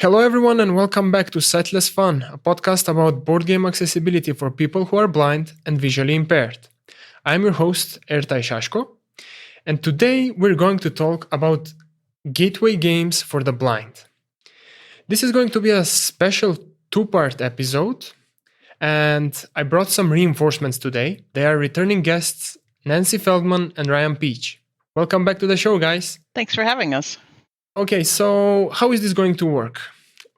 Hello, everyone, and welcome back to Sightless Fun, a podcast about board game accessibility for people who are blind and visually impaired. I'm your host, Ertay, and today we're going to talk about gateway games for the blind. This is going to be a special two-part episode, and I brought some reinforcements today. They are returning guests, Nancy Feldman and Ryan Peach. Welcome back to the show, guys. Thanks for having us. Okay, so how is this going to work?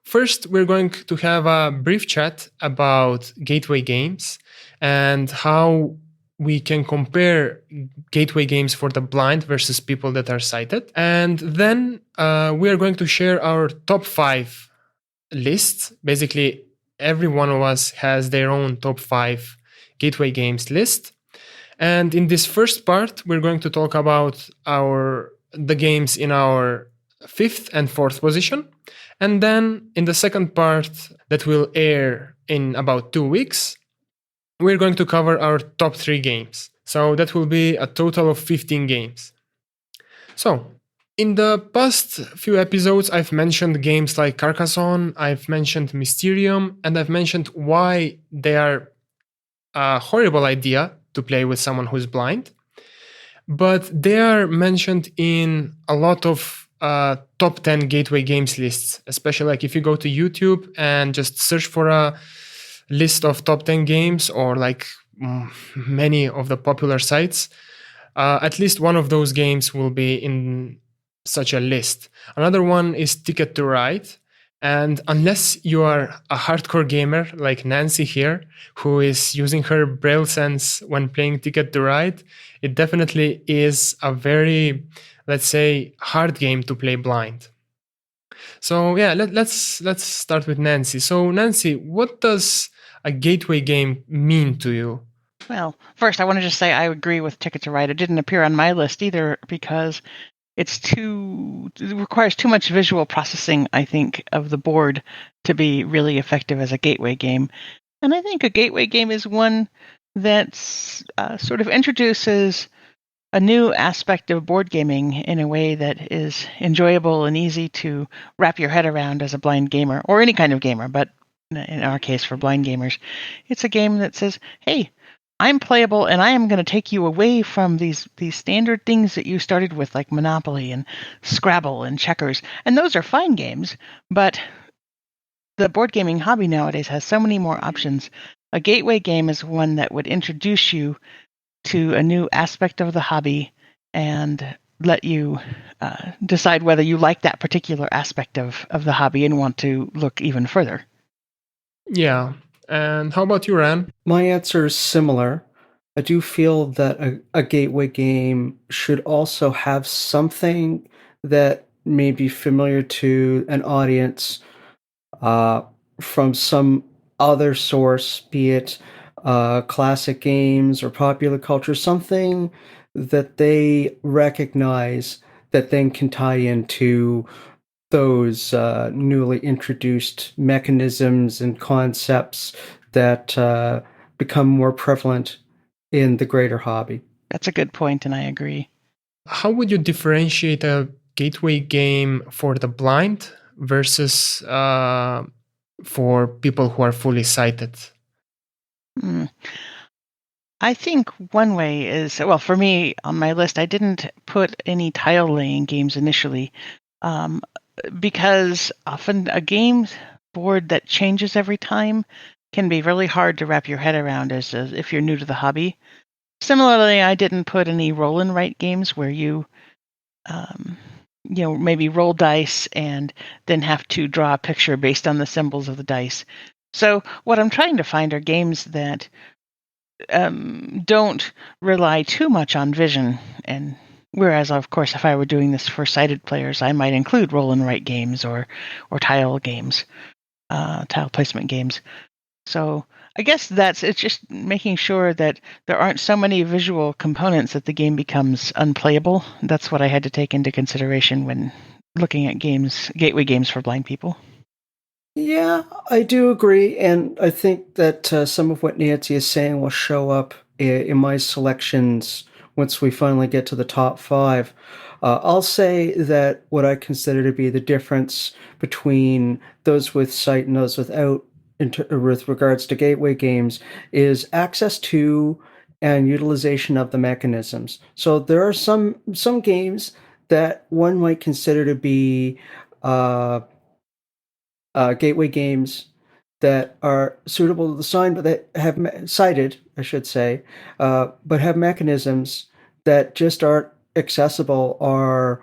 First, we're going to have a brief chat about gateway games and how we can compare gateway games for the blind versus people that are sighted. And then we are going to share our top 5 lists. Basically, every one of us has their own top 5 gateway games list. And in this first part, we're going to talk about the games in our 5th and 4th position. And then in the second part that will air in about 2 weeks, we're going to cover our top 3 games. So that will be a total of 15 games. So in the past few episodes, I've mentioned games like Carcassonne, I've mentioned Mysterium, and I've mentioned why they are a horrible idea to play with someone who's blind. But they are mentioned in a lot of top 10 gateway games lists, especially like if you go to YouTube and just search for a list of top 10 games or like many of the popular sites, at least one of those games will be in such a list. Another one is Ticket to Ride. And unless you are a hardcore gamer like Nancy here, who is using her Braille sense when playing Ticket to Ride, it definitely is a very, let's say, hard game to play blind. So yeah, let's start with Nancy. So Nancy, what does a gateway game mean to you? Well, first I want to just say I agree with Ticket to Ride. It didn't appear on my list either because it requires too much visual processing, I think, of the board to be really effective as a gateway game. And I think a gateway game is one that sort of introduces a new aspect of board gaming in a way that is enjoyable and easy to wrap your head around as a blind gamer, or any kind of gamer, but in our case for blind gamers. It's a game that says, hey, I'm playable and I am going to take you away from these standard things that you started with, like Monopoly and Scrabble and checkers. And those are fine games, but the board gaming hobby nowadays has so many more options. A gateway game is one that would introduce you to a new aspect of the hobby and let you decide whether you like that particular aspect of the hobby and want to look even further. Yeah. And how about you, Ran? My answer is similar. I do feel that a gateway game should also have something that may be familiar to an audience from some other source, be it classic games or popular culture, something that they recognize that then can tie into those newly introduced mechanisms and concepts that become more prevalent in the greater hobby. That's a good point, and I agree. How would you differentiate a gateway game for the blind versus for people who are fully sighted? I think one way is, well, for me, on my list, I didn't put any tile-laying games initially, because often a game board that changes every time can be really hard to wrap your head around as if you're new to the hobby. Similarly, I didn't put any roll and write games where you maybe roll dice and then have to draw a picture based on the symbols of the dice. So what I'm trying to find are games that don't rely too much on vision, and whereas, of course, if I were doing this for sighted players, I might include roll and write games or tile games, tile placement games. So I guess it's just making sure that there aren't so many visual components that the game becomes unplayable. That's what I had to take into consideration when looking at gateway games for blind people. Yeah, I do agree, and I think that some of what Nancy is saying will show up in my selections once we finally get to the top 5. I'll say that what I consider to be the difference between those with sight and those without, with regards to gateway games, is access to and utilization of the mechanisms. So there are some games that one might consider to be gateway games that are suitable to the sign, but that have cited, I should say, but have mechanisms that just aren't accessible or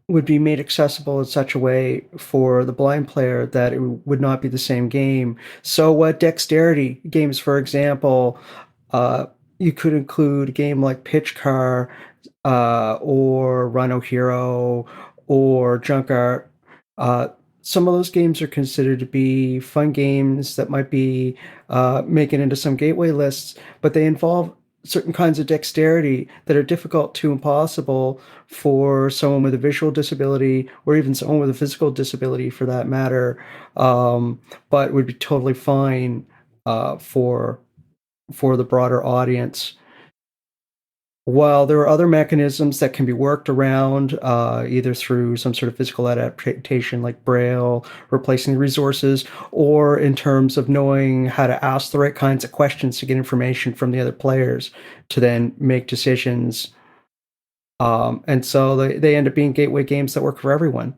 would be made accessible in such a way for the blind player that it would not be the same game. So dexterity games, for example, you could include a game like Pitch Car or Rhino Hero or Junk Art. Some of those games are considered to be fun games that might be making into some gateway lists, but they involve certain kinds of dexterity that are difficult to impossible for someone with a visual disability or even someone with a physical disability for that matter, but would be totally fine for the broader audience. While there are other mechanisms that can be worked around, either through some sort of physical adaptation like Braille, replacing the resources, or in terms of knowing how to ask the right kinds of questions to get information from the other players to then make decisions. And so they end up being gateway games that work for everyone.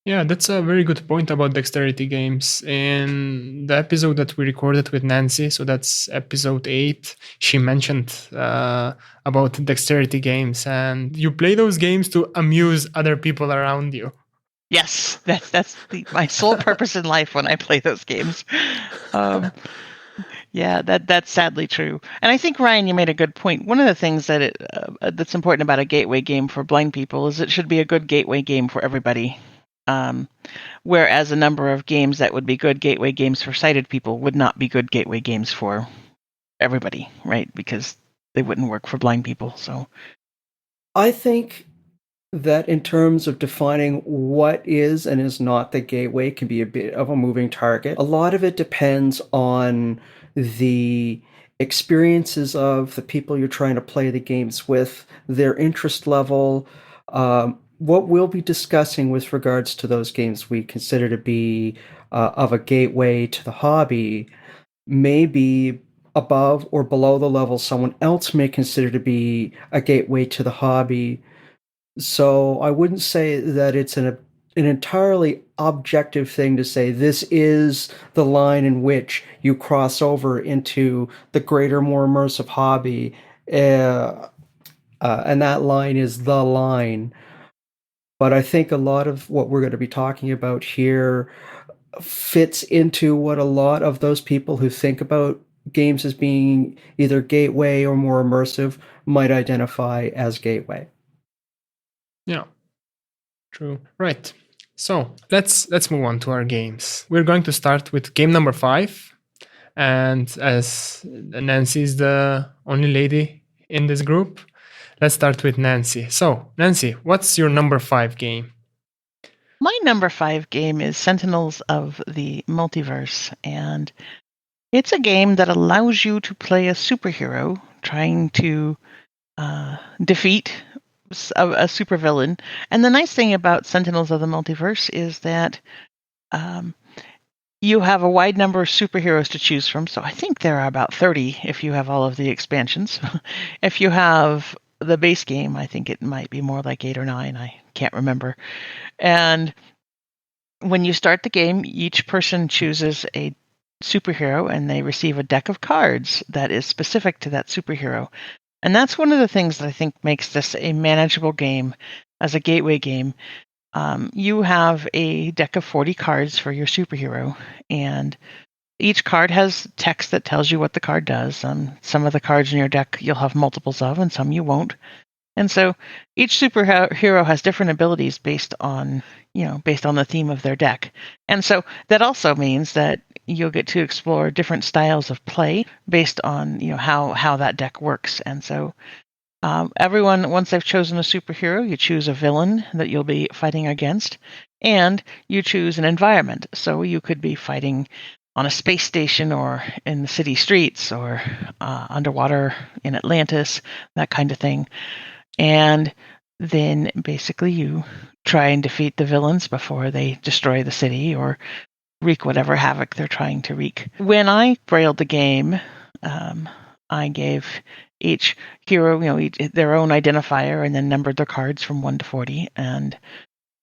Yeah, that's a very good point about dexterity games. In the episode that we recorded with Nancy, so that's episode 8, she mentioned about dexterity games, and you play those games to amuse other people around you. Yes, that's my sole purpose in life when I play those games. Yeah, that's sadly true. And I think, Ryan, you made a good point. One of the things that that's important about a gateway game for blind people is it should be a good gateway game for everybody. Whereas a number of games that would be good gateway games for sighted people would not be good gateway games for everybody, right? Because they wouldn't work for blind people. So I think that in terms of defining what is and is not the gateway can be a bit of a moving target. A lot of it depends on the experiences of the people you're trying to play the games with, their interest level, what we'll be discussing with regards to those games we consider to be of a gateway to the hobby may be above or below the level someone else may consider to be a gateway to the hobby. So I wouldn't say that it's an entirely objective thing to say this is the line in which you cross over into the greater, more immersive hobby, and that line is the line. But I think a lot of what we're going to be talking about here fits into what a lot of those people who think about games as being either gateway or more immersive might identify as gateway. Yeah, true. Right. So let's move on to our games. We're going to start with game number 5. And as Nancy is the only lady in this group, let's start with Nancy. So, Nancy, what's your number 5 game? My number 5 game is Sentinels of the Multiverse, and it's a game that allows you to play a superhero trying to defeat a supervillain. And the nice thing about Sentinels of the Multiverse is that you have a wide number of superheroes to choose from. So I think there are about 30 if you have all of the expansions. If you have the base game, I think it might be more like 8 or 9. I can't remember. And when you start the game, each person chooses a superhero and they receive a deck of cards that is specific to that superhero. And that's one of the things that I think makes this a manageable game as a gateway game. You have a deck of 40 cards for your superhero, and each card has text that tells you what the card does. Some of the cards in your deck you'll have multiples of, and some you won't. And so each superhero has different abilities based on the theme of their deck. And so that also means that you'll get to explore different styles of play based on how that deck works. And so everyone, once they've chosen a superhero, you choose a villain that you'll be fighting against, and you choose an environment. So you could be fighting on a space station or in the city streets or underwater in Atlantis, that kind of thing. And then basically you try and defeat the villains before they destroy the city or wreak whatever havoc they're trying to wreak. When I brailled the game, I gave each hero, their own identifier and then numbered their cards from 1 to 40. And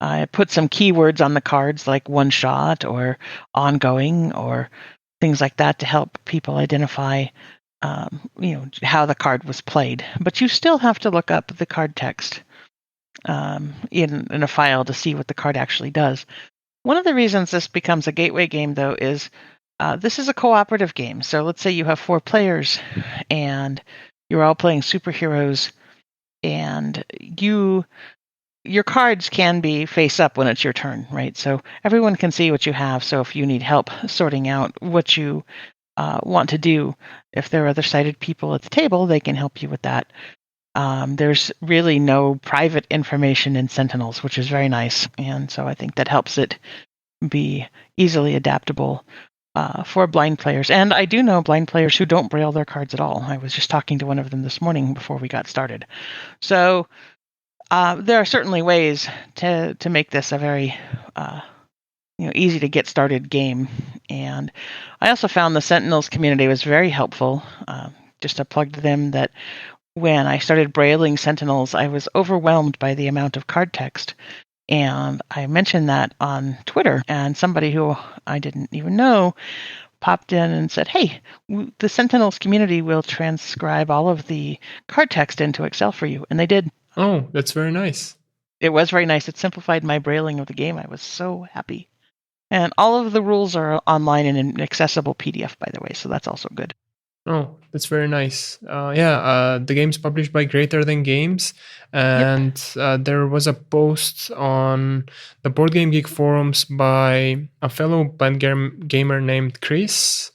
I put some keywords on the cards like one shot or ongoing or things like that to help people identify, how the card was played. But you still have to look up the card text in a file to see what the card actually does. One of the reasons this becomes a gateway game, though, is this is a cooperative game. So let's say you have 4 players and you're all playing superheroes, and your cards can be face up when it's your turn, right? So everyone can see what you have. So if you need help sorting out what you want to do, if there are other sighted people at the table, they can help you with that. There's really no private information in Sentinels, which is very nice. And so I think that helps it be easily adaptable for blind players. And I do know blind players who don't braille their cards at all. I was just talking to one of them this morning before we got started. So there are certainly ways to make this a very easy to get started game. And I also found the Sentinels community was very helpful. Just to plug to them that when I started brailing Sentinels, I was overwhelmed by the amount of card text. And I mentioned that on Twitter, and somebody who I didn't even know popped in and said, hey, the Sentinels community will transcribe all of the card text into Excel for you. And they did. Oh, that's very nice. It was very nice. It simplified my brailing of the game. I was so happy. And all of the rules are online in an accessible PDF, by the way, so that's also good. Oh, that's very nice. The game's published by Greater Than Games, and there was a post on the Board Game Geek forums by a fellow blind gamer named Chris.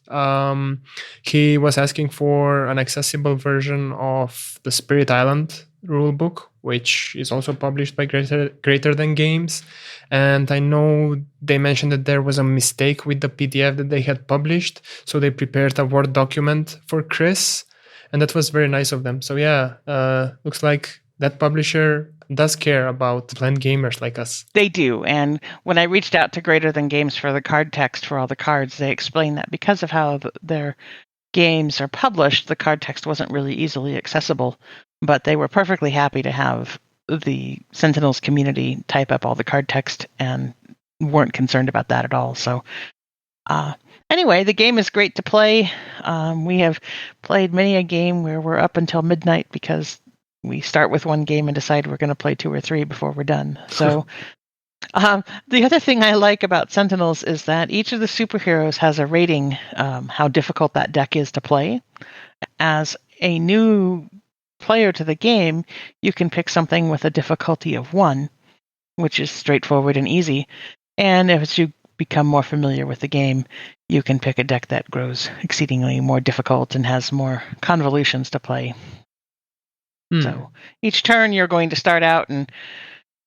He was asking for an accessible version of the Spirit Island rulebook, which is also published by Greater Than Games. And I know they mentioned that there was a mistake with the PDF that they had published, so they prepared a Word document for Chris, and that was very nice of them. So looks like that publisher does care about blind gamers like us. They do, and when I reached out to Greater Than Games for the card text for all the cards, they explained that because of how their games are published, the card text wasn't really easily accessible, but they were perfectly happy to have the Sentinels community type up all the card text and weren't concerned about that at all. So anyway, the game is great to play. We have played many a game where we're up until midnight because we start with one game and decide we're going to play 2 or 3 before we're done. So the other thing I like about Sentinels is that each of the superheroes has a rating, how difficult that deck is to play. As a new player to the game, you can pick something with a difficulty of 1, which is straightforward and easy. And as you become more familiar with the game, you can pick a deck that grows exceedingly more difficult and has more convolutions to play. So each turn you're going to start out and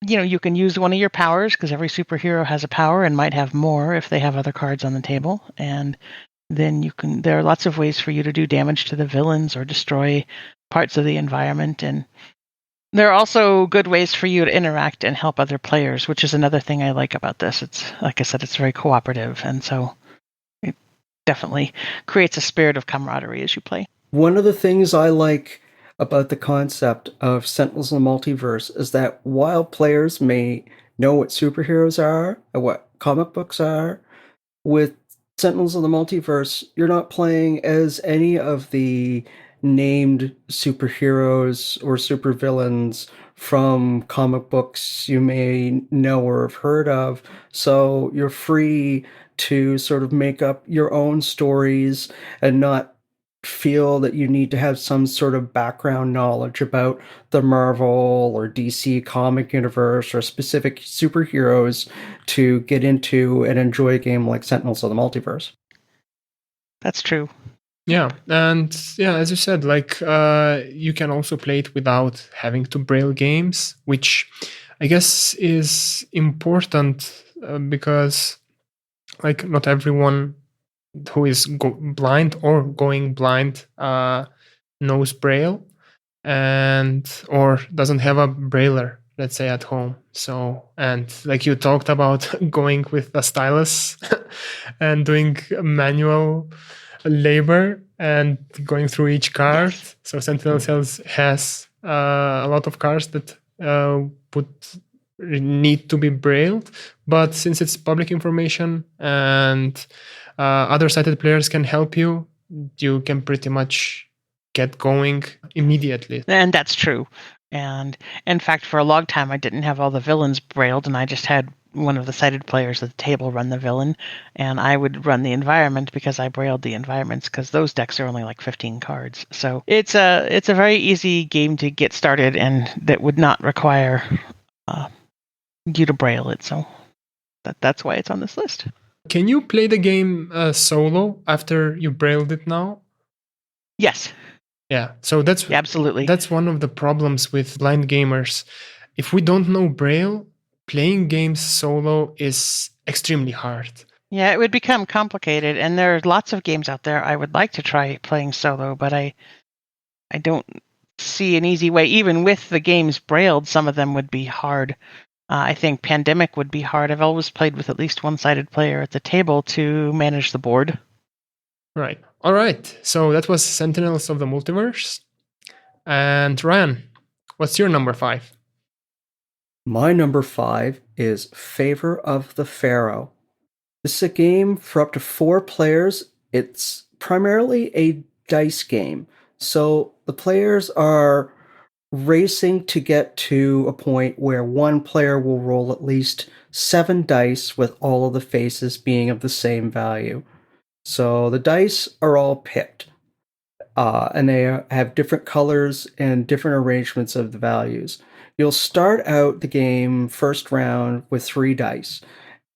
you can use one of your powers because every superhero has a power and might have more if they have other cards on the table. And then there are lots of ways for you to do damage to the villains or destroy parts of the environment. And there are also good ways for you to interact and help other players, which is another thing I like about this. It's, like I said, it's very cooperative. And so it definitely creates a spirit of camaraderie as you play. One of the things I like about the concept of Sentinels in the Multiverse is that while players may know what superheroes are and what comic books are, with Sentinels in the Multiverse, you're not playing as any of the named superheroes or supervillains from comic books you may know or have heard of. So you're free to sort of make up your own stories and not feel that you need to have some sort of background knowledge about the Marvel or DC comic universe or specific superheroes to get into and enjoy a game like Sentinels of the Multiverse. That's true. Yeah, and as you said, you can also play it without having to braille games, which I guess is important because not everyone who is blind or going blind knows braille or doesn't have a brailler let's say, at home. So, and like you talked about going with a stylus and doing manual labor and going through each card. Yes. So Sentinels has a lot of cards that would need to be brailled, but since it's public information and other sighted players can help you, you can pretty much get going immediately. And that's true. And in fact, for a long time, I didn't have all the villains brailled, and I just had one of the sighted players at the table run the villain, and I would run the environment because I brailled the environments, because those decks are only like 15 cards. So it's a very easy game to get started, and that would not require you to braille it. So that's why it's on this list. Can you play the game solo after you brailled it now? Yes. Yeah, so that's absolutely. That's one of the problems with blind gamers. If we don't know Braille, playing games solo is extremely hard. Yeah, it would become complicated, and there are lots of games out there I would like to try playing solo, but I don't see an easy way. Even with the games brailled, some of them would be hard. I think Pandemic would be hard. I've always played with at least one-sided player at the table to manage the board. Right. All right. So that was Sentinels of the Multiverse. And Ryan, what's your number 5? My number 5 is Favor of the Pharaoh. This is a game for up to 4 players. It's primarily a dice game. So the players are racing to get to a point where one player will roll at least 7 dice with all of the faces being of the same value. So the dice are all picked, and they have different colors and different arrangements of the values. You'll start out the game first round with 3 dice.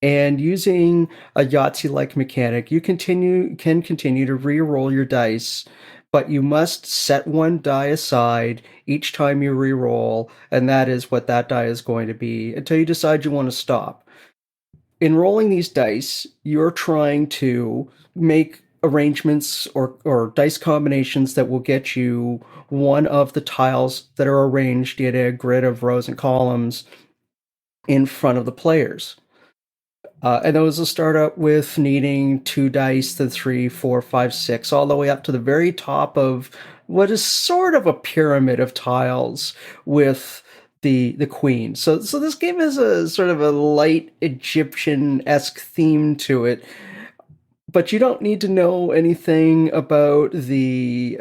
And using a Yahtzee-like mechanic, you can continue to re-roll your dice, but you must set one die aside each time you re-roll, and that is what that die is going to be until you decide you want to stop. In rolling these dice, you're trying to make arrangements or dice combinations that will get you one of the tiles that are arranged in a grid of rows and columns in front of the players. And those will start out with needing 2 dice, then 3, 4, 5, 6, all the way up to the very top of what is sort of a pyramid of tiles with the queen. So this game has a sort of a light Egyptian-esque theme to it, but you don't need to know anything about the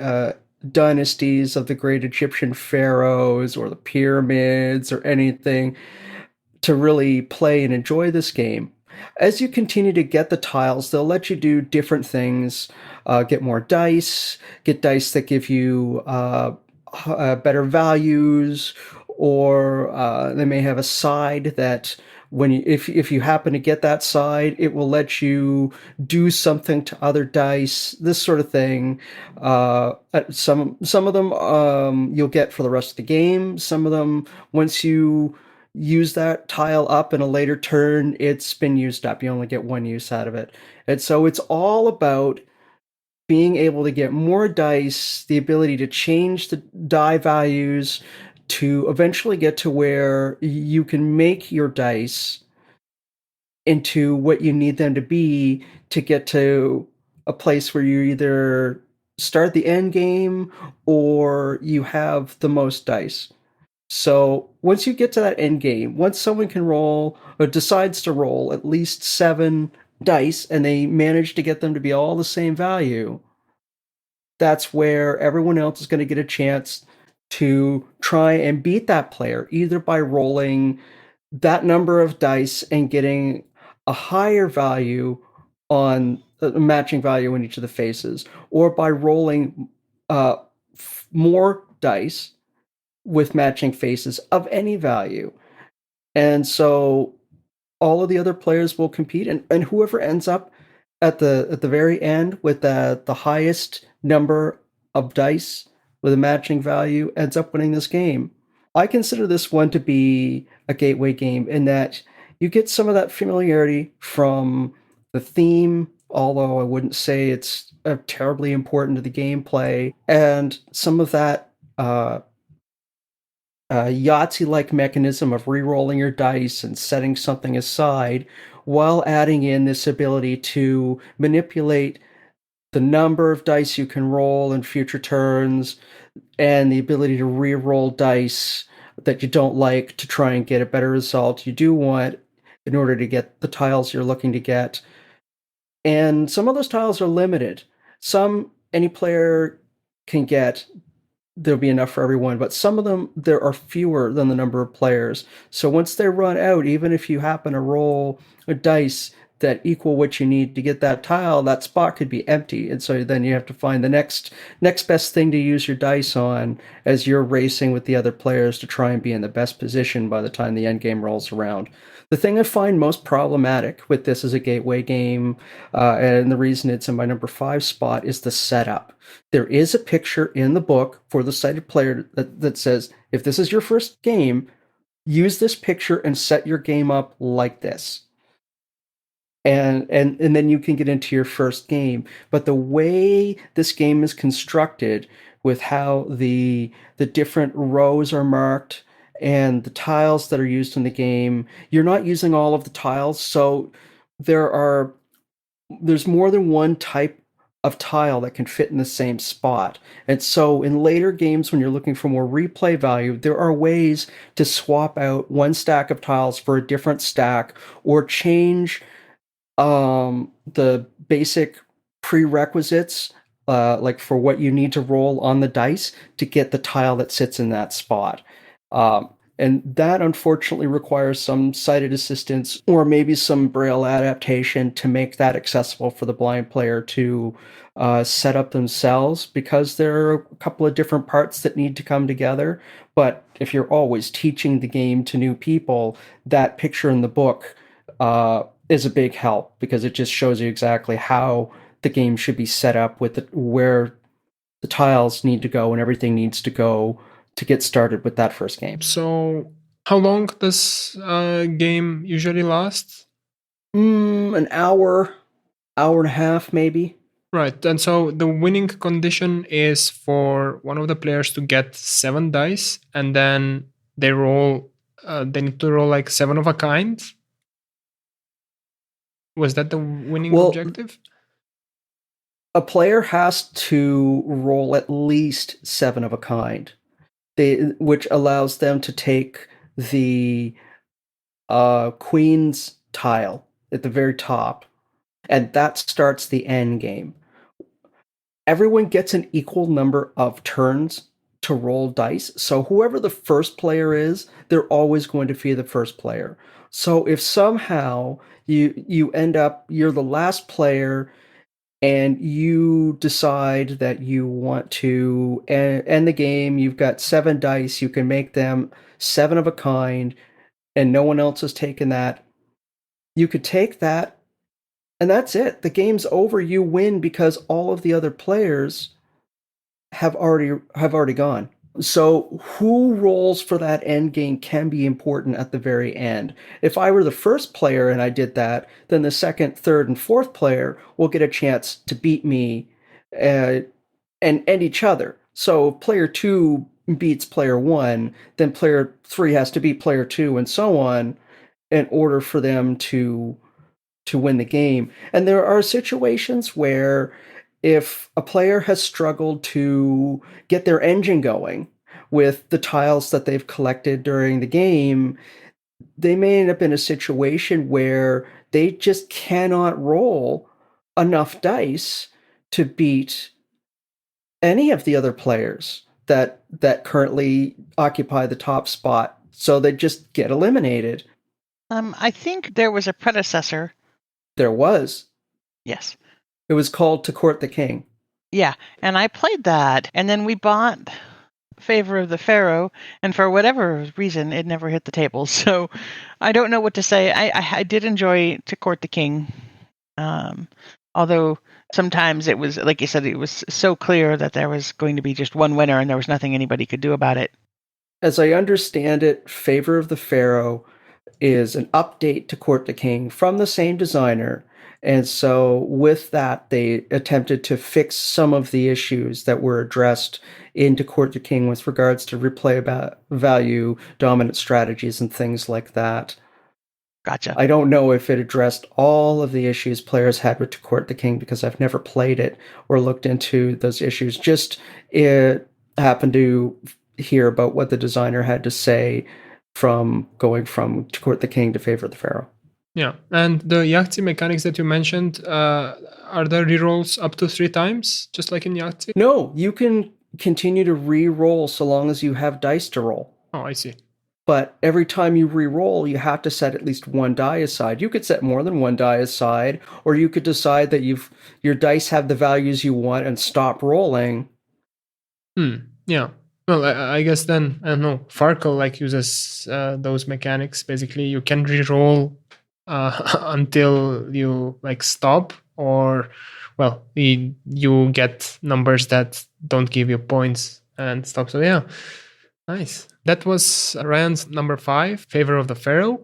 dynasties of the great Egyptian pharaohs or the pyramids or anything to really play and enjoy this game. As you continue to get the tiles, they'll let you do different things, get more dice, get dice that give you better values, or they may have a side that if you happen to get that side, it will let you do something to other dice, this sort of thing. Some of them you'll get for the rest of the game. Some of them, once you use that tile up in a later turn, it's been used up. You only get one use out of it. And so it's all about being able to get more dice, the ability to change the die values to eventually get to where you can make your dice into what you need them to be to get to a place where you either start the end game or you have the most dice. So once you get to that end game, once someone can roll or decides to roll at least 7 dice and they manage to get them to be all the same value, that's where everyone else is going to get a chance to try and beat that player, either by rolling that number of dice and getting a higher value on a matching value in each of the faces, or by rolling more dice with matching faces of any value. And so all of the other players will compete, and whoever ends up at the very end with the highest number of dice with a matching value ends up winning this game. I consider this one to be a gateway game in that you get some of that familiarity from the theme, although I wouldn't say it's terribly important to the gameplay, and some of that Yahtzee-like mechanism of re-rolling your dice and setting something aside, while adding in this ability to manipulate the number of dice you can roll in future turns, and the ability to re-roll dice that you don't like to try and get a better result you do want in order to get the tiles you're looking to get. And some of those tiles are limited. Some any player can get, there'll be enough for everyone, but some of them there are fewer than the number of players. So once they run out, even if you happen to roll a dice that equal what you need to get that tile, that spot could be empty. And so then you have to find the next best thing to use your dice on as you're racing with the other players to try and be in the best position by the time the end game rolls around. The thing I find most problematic with this as a gateway game, and the reason it's in my number 5 spot, is the setup. There is a picture in the book for the sighted player that says, if this is your first game, use this picture and set your game up like this. And then you can get into your first game. But the way this game is constructed, with how the different rows are marked and the tiles that are used in the game, you're not using all of the tiles, so there's more than one type of tile that can fit in the same spot. And so in later games, when you're looking for more replay value, there are ways to swap out one stack of tiles for a different stack, or change the basic prerequisites, like for what you need to roll on the dice to get the tile that sits in that spot. And that unfortunately requires some sighted assistance, or maybe some Braille adaptation to make that accessible for the blind player to set up themselves, because there are a couple of different parts that need to come together. But if you're always teaching the game to new people, that picture in the book is a big help, because it just shows you exactly how the game should be set up, with where the tiles need to go and everything needs to go to get started with that first game. So, how long does a game usually last? An hour and a half, maybe. Right, and so the winning condition is for one of the players to get 7 dice, and then they roll. They need to roll like 7 of a kind. Was that the winning objective? A player has to roll at least 7 of a kind, which allows them to take the Queen's tile at the very top, and that starts the end game. Everyone gets an equal number of turns to roll dice, so whoever the first player is, they're always going to be the first player. So if somehow you end up, you're the last player, and you decide that you want to end the game, you've got 7 dice, you can make them 7 of a kind, and no one else has taken that, you could take that, and that's it. The game's over. You win, because all of the other players have already gone. So who rolls for that end game can be important at the very end. If I were the first player and I did that, then the second, third, and fourth player will get a chance to beat me and end each other. So if player 2 beats player 1, then player 3 has to beat player 2, and so on, in order for them to win the game. And there are situations where, if a player has struggled to get their engine going with the tiles that they've collected during the game, they may end up in a situation where they just cannot roll enough dice to beat any of the other players that currently occupy the top spot. So they just get eliminated. I think there was a predecessor. There was. Yes. It was called To Court the King. Yeah, and I played that, and then we bought Favor of the Pharaoh, and for whatever reason, it never hit the table. So I don't know what to say. I did enjoy To Court the King, although sometimes it was, like you said, it was so clear that there was going to be just one winner, and there was nothing anybody could do about it. As I understand it, Favor of the Pharaoh is an update to Court the King from the same designer, And so with that, they attempted to fix some of the issues that were addressed into Court the King with regards to replay value, dominant strategies, and things like that. Gotcha. I don't know if it addressed all of the issues players had with To Court the King because I've never played it or looked into those issues. Just it happened to hear about what the designer had to say from going from To Court the King to Favor the Pharaoh. Yeah, and the Yahtzee mechanics that you mentioned, are there rerolls up to 3 times, just like in Yahtzee? No, you can continue to re-roll so long as you have dice to roll. Oh, I see. But every time you re-roll, you have to set at least one die aside. You could set more than one die aside, or you could decide that your dice have the values you want and stop rolling. Yeah. Well, I guess then, I don't know, Farkle like uses those mechanics. Basically, you can re-roll until you like stop, or well, you get numbers that don't give you points and stuff. So yeah, nice. That was Ryan's number 5, Favor of the Pharaoh.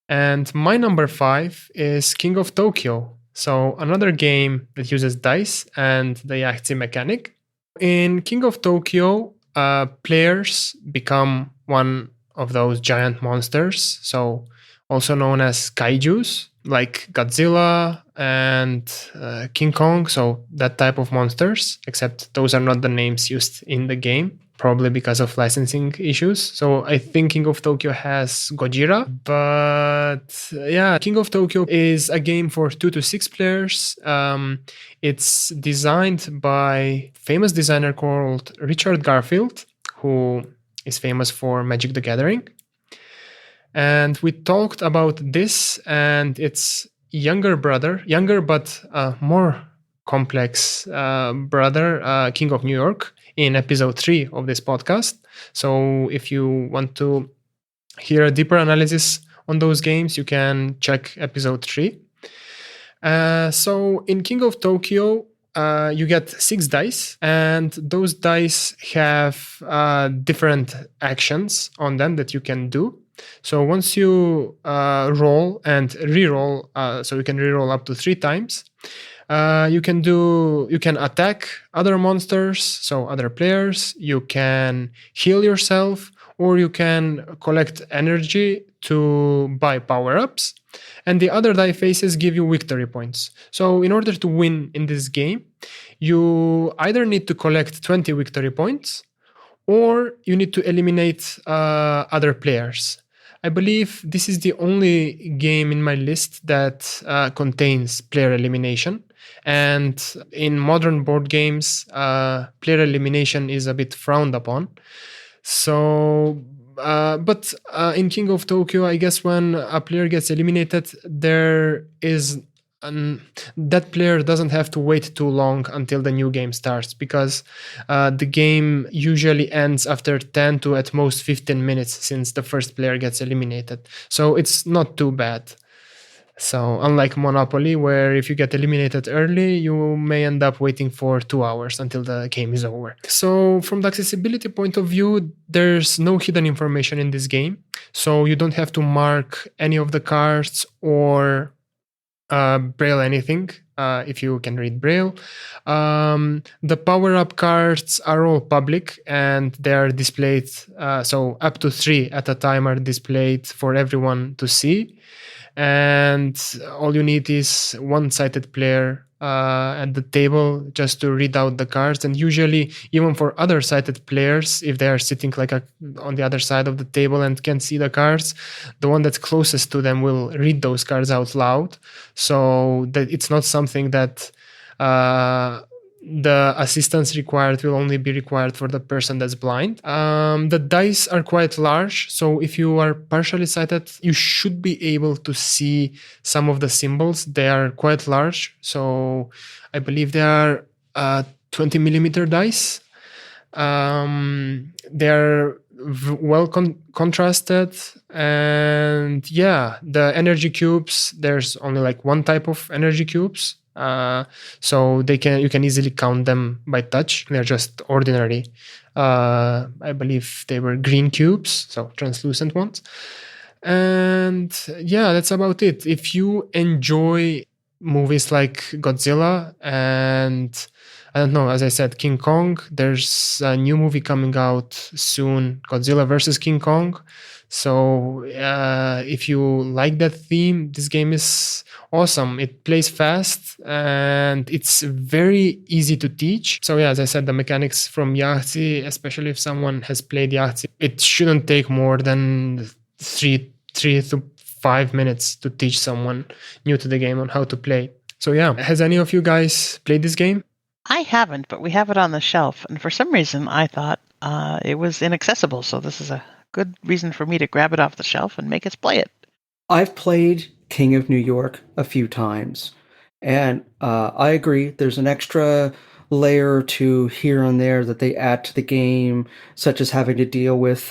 And my number 5 is King of Tokyo. So another game that uses dice and the Yahtzee mechanic. In King of Tokyo, players become one of those giant monsters, so also known as kaijus, like Godzilla and King Kong, so that type of monsters, except those are not the names used in the game, probably because of licensing issues. So I think King of Tokyo has Gojira, but yeah, King of Tokyo is a game for 2 to 6 players. It's designed by famous designer called Richard Garfield, who is famous for Magic the Gathering. And we talked about this and its younger but more complex brother, King of New York, in episode 3 of this podcast. So if you want to hear a deeper analysis on those games, you can check episode 3. So in King of Tokyo, you get 6 dice, and those dice have different actions on them that you can do. So once you roll and re-roll, so you can re-roll up to 3 times, you can attack other monsters, so other players, you can heal yourself, or you can collect energy to buy power-ups, and the other die faces give you victory points. So in order to win in this game, you either need to collect 20 victory points, or you need to eliminate other players. I believe this is the only game in my list that contains player elimination. And in modern board games, player elimination is a bit frowned upon. So, but in King of Tokyo, I guess when a player gets eliminated, there is that player doesn't have to wait too long until the new game starts, because the game usually ends after 10 to at most 15 minutes since the first player gets eliminated. So it's not too bad. So unlike Monopoly, where if you get eliminated early, you may end up waiting for 2 hours until the game is over. So from the accessibility point of view, there's no hidden information in this game. So you don't have to mark any of the cards or Braille anything, if you can read Braille. The power-up cards are all public, and they are displayed, so up to 3 at a time are displayed for everyone to see. And all you need is one-sided player at the table just to read out the cards. And usually, even for other-sided players, if they are sitting like on the other side of the table and can see the cards, the one that's closest to them will read those cards out loud. So that it's not something that the assistance required will only be required for the person that's blind. The dice are quite large, so if you are partially sighted, you should be able to see some of the symbols. They are quite large, so I believe they are 20 millimeter dice. They are well contrasted, and yeah, the energy cubes, there's only like one type of energy cubes. So you can easily count them by touch. They're just ordinary. I believe they were green cubes, so translucent ones. And yeah, that's about it. If you enjoy movies like Godzilla and I don't know, as I said, King Kong. There's a new movie coming out soon, Godzilla versus King Kong. So if you like that theme, this game is awesome. It plays fast and it's very easy to teach. So yeah, as I said, the mechanics from Yahtzee, especially if someone has played Yahtzee, it shouldn't take more than three to 5 minutes to teach someone new to the game on how to play. So yeah, has any of you guys played this game? I haven't, but we have it on the shelf, and for some reason I thought it was inaccessible, so this is a good reason for me to grab it off the shelf and make us play it. I've played King of New York a few times, and I agree, there's an extra layer or two here and there that they add to the game, such as having to deal with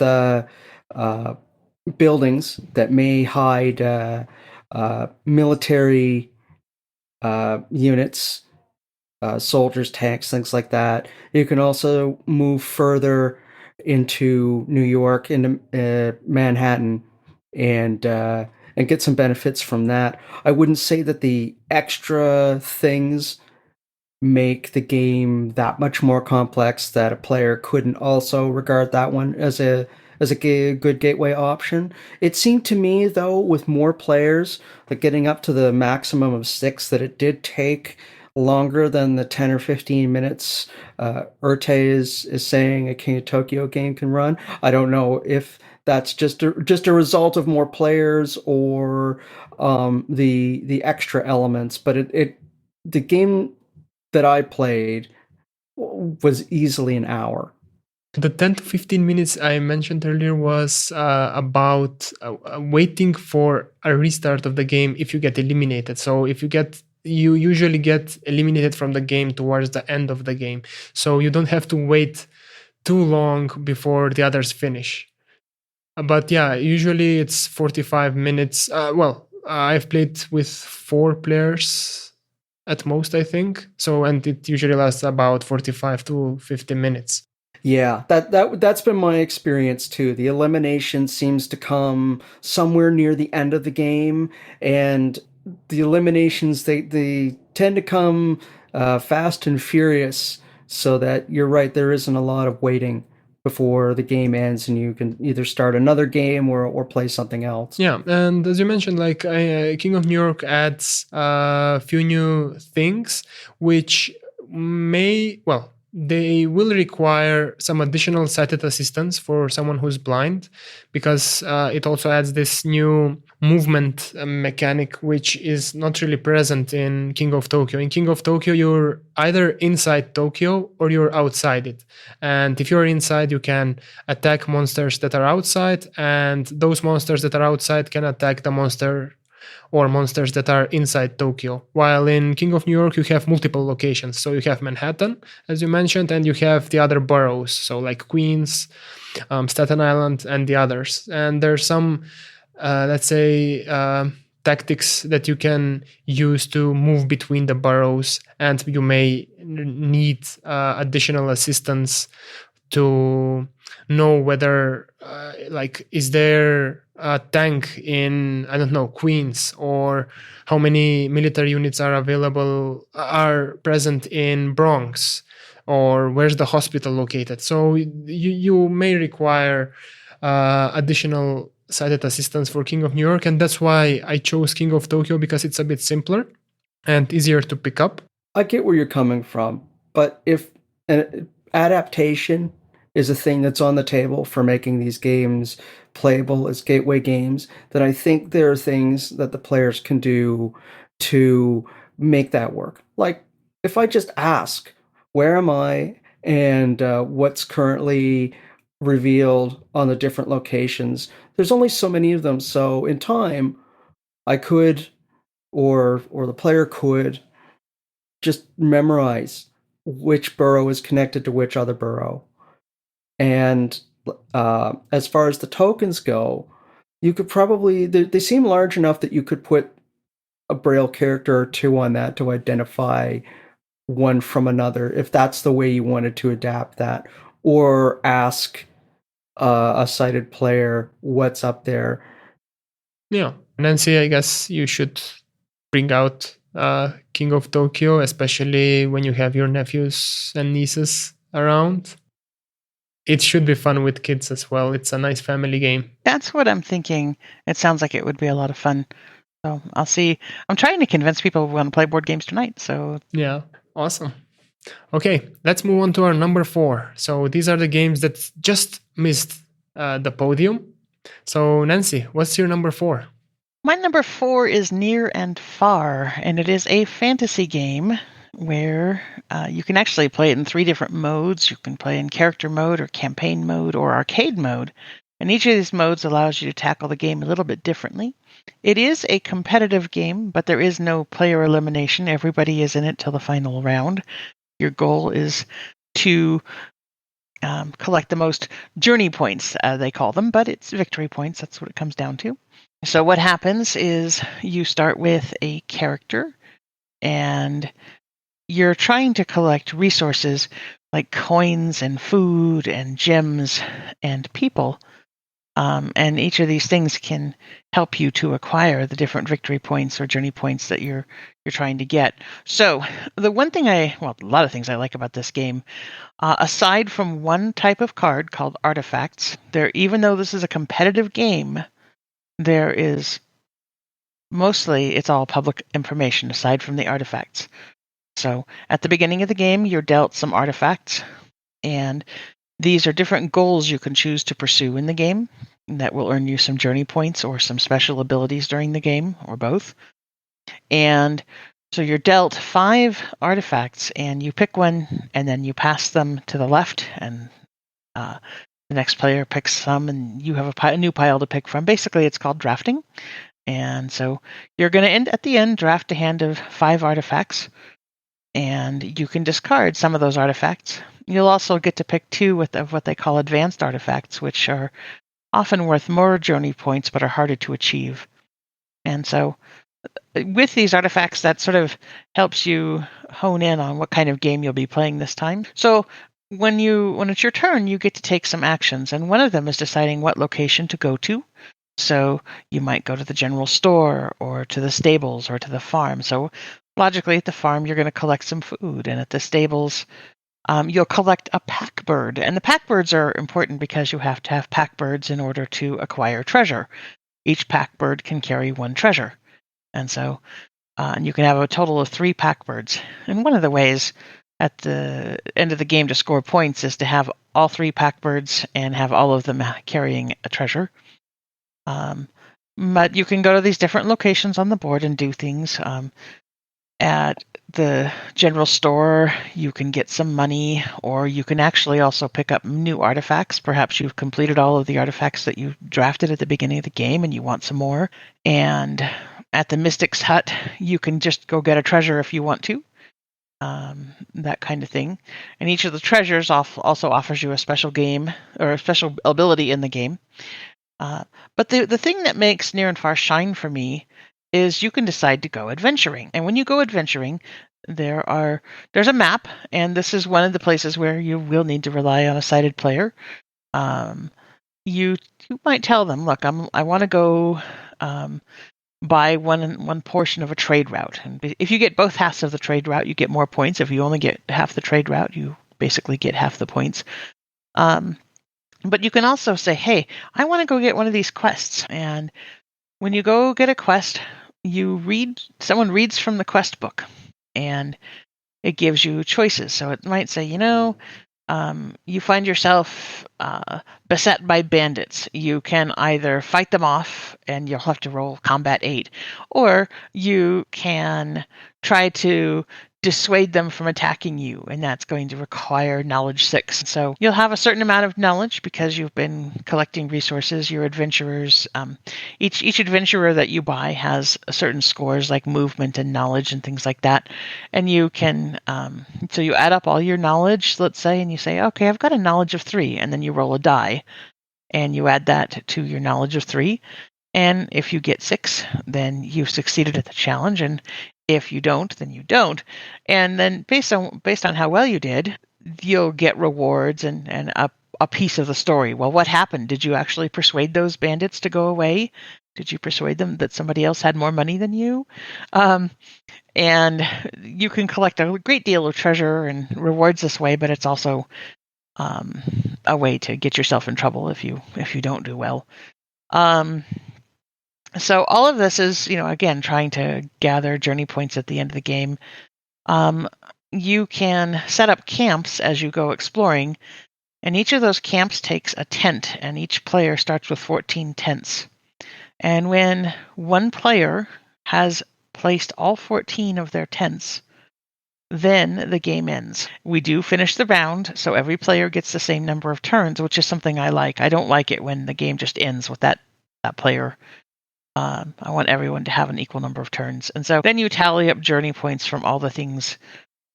buildings that may hide military units, soldiers, tanks, things like that. You can also move further into New York, into Manhattan, and get some benefits from that. I wouldn't say that the extra things make the game that much more complex that a player couldn't also regard that one as a good gateway option. It seemed to me, though, with more players, like getting up to the maximum of 6, that it did take longer than the 10 or 15 minutes Ertay is saying a King of Tokyo game can run. I don't know if that's just a result of more players or the extra elements, but the game that I played was easily an hour. The 10 to 15 minutes I mentioned earlier was about waiting for a restart of the game if you get eliminated. So if you usually get eliminated from the game towards the end of the game. So you don't have to wait too long before the others finish. But yeah, usually it's 45 minutes. I've played with 4 players at most, I think. So, and it usually lasts about 45 to 50 minutes. Yeah, that's been my experience too. The elimination seems to come somewhere near the end of the game, and the eliminations they tend to come fast and furious. So that you're right, there isn't a lot of waiting before the game ends, and you can either start another game or play something else. Yeah, and as you mentioned, like King of New York adds a few new things, which they will require some additional sighted assistance for someone who's blind, because it also adds this new movement mechanic, which is not really present in King of Tokyo. In King of Tokyo, you're either inside Tokyo or you're outside it. And if you're inside, you can attack monsters that are outside, and those monsters that are outside can attack the monster or monsters that are inside Tokyo. While in King of New York, you have multiple locations. So you have Manhattan, as you mentioned, and you have the other boroughs, so like Queens, Staten Island, and the others. And there's some, tactics that you can use to move between the boroughs, and you may need additional assistance to know whether is there a tank in, I don't know, Queens, or how many military units are present in Bronx, or where's the hospital located. So you may require additional sighted assistance for King of New York, and that's why I chose King of Tokyo, because it's a bit simpler and easier to pick up. I get where you're coming from, but if an adaptation is a thing that's on the table for making these games playable as gateway games, then I think there are things that the players can do to make that work. Like, if I just ask, where am I, and what's currently revealed on the different locations, there's only so many of them. So in time, I could, or the player could, just memorize which borough is connected to which other borough. And as far as the tokens go, you could probably, they seem large enough that you could put a Braille character or 2 on that to identify one from another, if that's the way you wanted to adapt that, or ask a sighted player what's up there. Yeah, Nancy, I guess you should bring out King of Tokyo, especially when you have your nephews and nieces around. It should be fun with kids as well. It's a nice family game. That's what I'm thinking. It sounds like it would be a lot of fun. So I'll see. I'm trying to convince people who want to play board games tonight. So yeah, awesome. Okay, let's move on to our number 4. So these are the games that just missed the podium. So Nancy, what's your number 4? My number 4 is Near and Far, and it is a fantasy game where you can actually play it in 3 different modes. You can play in character mode or campaign mode or arcade mode. And each of these modes allows you to tackle the game a little bit differently. It is a competitive game, but there is no player elimination. Everybody is in it till the final round. Your goal is to collect the most journey points, they call them, but it's victory points. That's what it comes down to. So what happens is you start with a character, and you're trying to collect resources like coins and food and gems and people. And each of these things can help you to acquire the different victory points or journey points that you're trying to get. So the one thing a lot of things I like about this game, aside from one type of card called artifacts, even though this is a competitive game, there is mostly it's all public information aside from the artifacts. So at the beginning of the game, you're dealt some artifacts, and these are different goals you can choose to pursue in the game that will earn you some journey points or some special abilities during the game, or both. And so you're dealt 5 artifacts, and you pick one, and then you pass them to the left, and the next player picks some, and you have a new pile to pick from. Basically, it's called drafting. And so you're going to at the end draft a hand of 5 artifacts, and you can discard some of those artifacts. You'll also get to pick 2 of what they call advanced artifacts, which are often worth more journey points but are harder to achieve. And so with these artifacts, that sort of helps you hone in on what kind of game you'll be playing this time. So when it's your turn, you get to take some actions, and one of them is deciding what location to go to. So you might go to the general store or to the stables or to the farm. So logically, at the farm, you're going to collect some food, and at the stables, you'll collect a pack bird. And the pack birds are important because you have to have pack birds in order to acquire treasure. Each pack bird can carry 1 treasure. And so and you can have a total of 3 pack birds. And one of the ways at the end of the game to score points is to have all 3 pack birds and have all of them carrying a treasure. But you can go to these different locations on the board and do things. At the general store, you can get some money, or you can actually also pick up new artifacts. Perhaps you've completed all of the artifacts that you drafted at the beginning of the game and you want some more. And at the Mystic's Hut, you can just go get a treasure if you want to. That kind of thing. And each of the treasures also offers you a special game or a special ability in the game. But the thing that makes Near and Far shine for me is you can decide to go adventuring. And when you go adventuring, there's a map, and this is one of the places where you will need to rely on a sighted player. You might tell them, look, I want to go buy one portion of a trade route. And if you get both halves of the trade route, you get more points. If you only get half the trade route, you basically get half the points. But you can also say, hey, I want to go get one of these quests. And when you go get a quest, someone reads from the quest book, and it gives you choices. So it might say, you find yourself beset by bandits. You can either fight them off, and you'll have to roll combat 8, or you can try to dissuade them from attacking you, and that's going to require knowledge 6. So you'll have a certain amount of knowledge because you've been collecting resources. Your adventurers, each adventurer that you buy has certain scores like movement and knowledge and things like that. And you can, so you add up all your knowledge, let's say, and you say, okay, I've got a knowledge of 3, and then you roll a die, and you add that to your knowledge of 3. And if you get 6, then you've succeeded at the challenge, and if you don't, then you don't. And then based on how well you did, you'll get rewards and a piece of the story. Well, what happened? Did you actually persuade those bandits to go away? Did you persuade them that somebody else had more money than you? And you can collect a great deal of treasure and rewards this way, but it's also a way to get yourself in trouble if you don't do well. So all of this is, again, trying to gather journey points at the end of the game. You can set up camps as you go exploring, and each of those camps takes a tent, and each player starts with 14 tents. And when one player has placed all 14 of their tents, then the game ends. We do finish the round, so every player gets the same number of turns, which is something I like. I don't like it when the game just ends with that player. I want everyone to have an equal number of turns. And so then you tally up journey points from all the things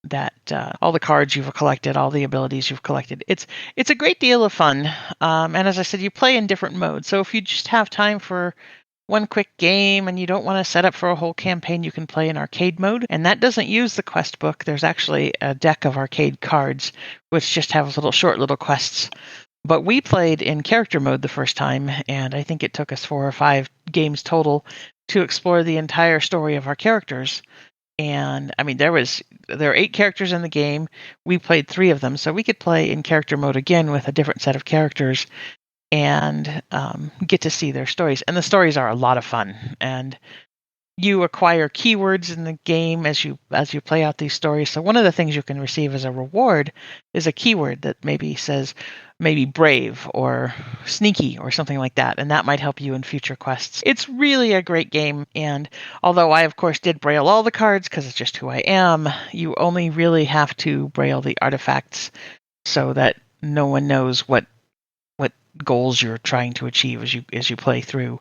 that, all the cards you've collected, all the abilities you've collected. It's a great deal of fun. And as I said, you play in different modes. So if you just have time for one quick game and you don't want to set up for a whole campaign, you can play in arcade mode. And that doesn't use the quest book. There's actually a deck of arcade cards, which just have short little quests. But we played in character mode the first time, and I think it took us 4 or 5 games total to explore the entire story of our characters. And I mean, there are 8 characters in the game. We played 3 of them, so we could play in character mode again with a different set of characters and get to see their stories. And the stories are a lot of fun. And you acquire keywords in the game as you play out these stories. So one of the things you can receive as a reward is a keyword that maybe says maybe brave or sneaky or something like that, and that might help you in future quests. It's really a great game, and although I of course did braille all the cards because it's just who I am, you only really have to braille the artifacts so that no one knows what goals you're trying to achieve as you play through.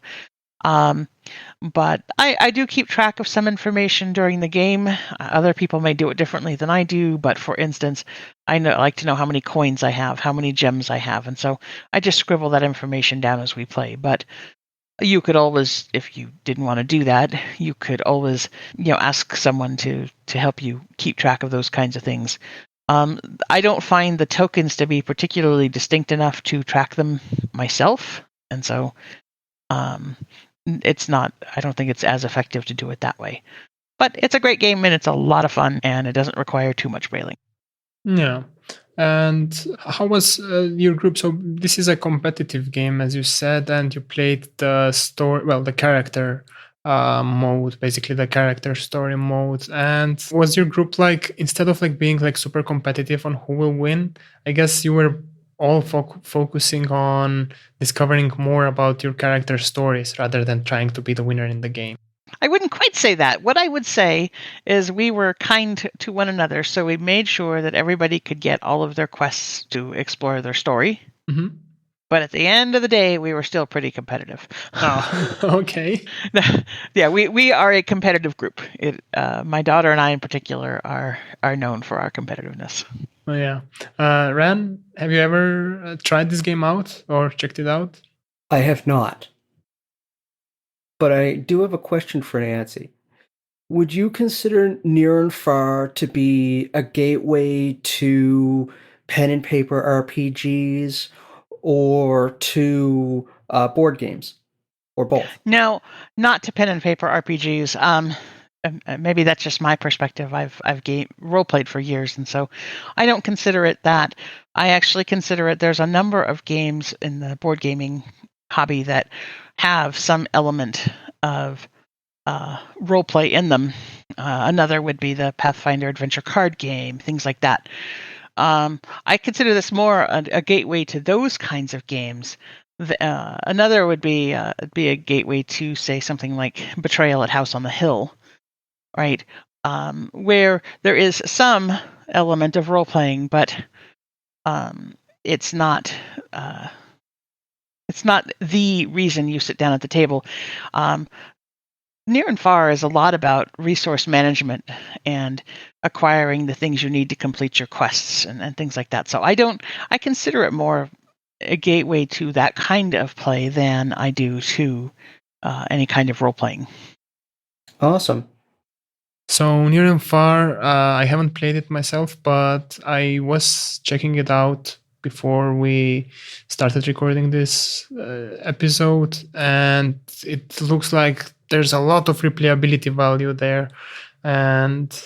But I do keep track of some information during the game. Other people may do it differently than I do, but for instance, I like to know how many coins I have, how many gems I have, and so I just scribble that information down as we play. But you could always, if you didn't want to do that, you could always, ask someone to help you keep track of those kinds of things. I don't find the tokens to be particularly distinct enough to track them myself, and so I don't think it's as effective to do it that way. But it's a great game, and it's a lot of fun, and it doesn't require too much brailing. Yeah. And how was your group? So this is a competitive game, as you said, and you played the character mode, basically the character story mode. And was your group instead of being super competitive on who will win, I guess you were all focusing on discovering more about your character stories rather than trying to be the winner in the game? I wouldn't quite say that. What I would say is we were kind to one another, so we made sure that everybody could get all of their quests to explore their story. Mm-hmm. But at the end of the day, we were still pretty competitive. Oh, okay. Yeah, we are a competitive group. My daughter and I in particular are known for our competitiveness. Oh, yeah. Ran, have you ever tried this game out or checked it out? I have not. But I do have a question for Nancy. Would you consider Near and Far to be a gateway to pen and paper RPGs or to board games, or both? No, not to pen and paper RPGs. Maybe that's just my perspective. I've role played for years, and so I don't consider it that. I actually consider it. There's a number of games in the board gaming hobby that have some element of role play in them. Another would be the Pathfinder adventure card game, things like that. I consider this more a gateway to those kinds of games. Another would be a gateway to, say, something like Betrayal at House on the Hill, right? Where there is some element of role playing, but it's not the reason you sit down at the table. Near and Far is a lot about resource management and acquiring the things you need to complete your quests and things like that. So I consider it more a gateway to that kind of play than I do to any kind of role playing. Awesome. So Near and Far, I haven't played it myself, but I was checking it out before we started recording this episode, and it looks like there's a lot of replayability value there, and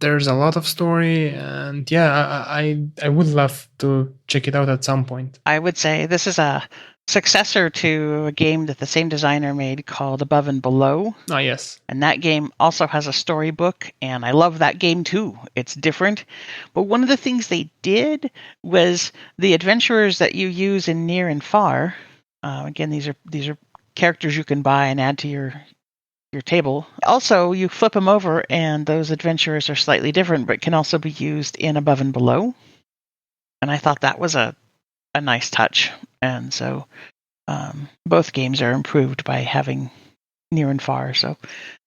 there's a lot of story, and yeah, I would love to check it out at some point. I would say this is a successor to a game that the same designer made called Above and Below. Ah, yes. And that game also has a storybook, and I love that game too. It's different. But one of the things they did was the adventurers that you use in Near and Far. Again, these are characters you can buy and add to your table. Also, you flip them over, and those adventurers are slightly different, but can also be used in Above and Below. And I thought that was a nice touch. And so both games are improved by having Near and Far. So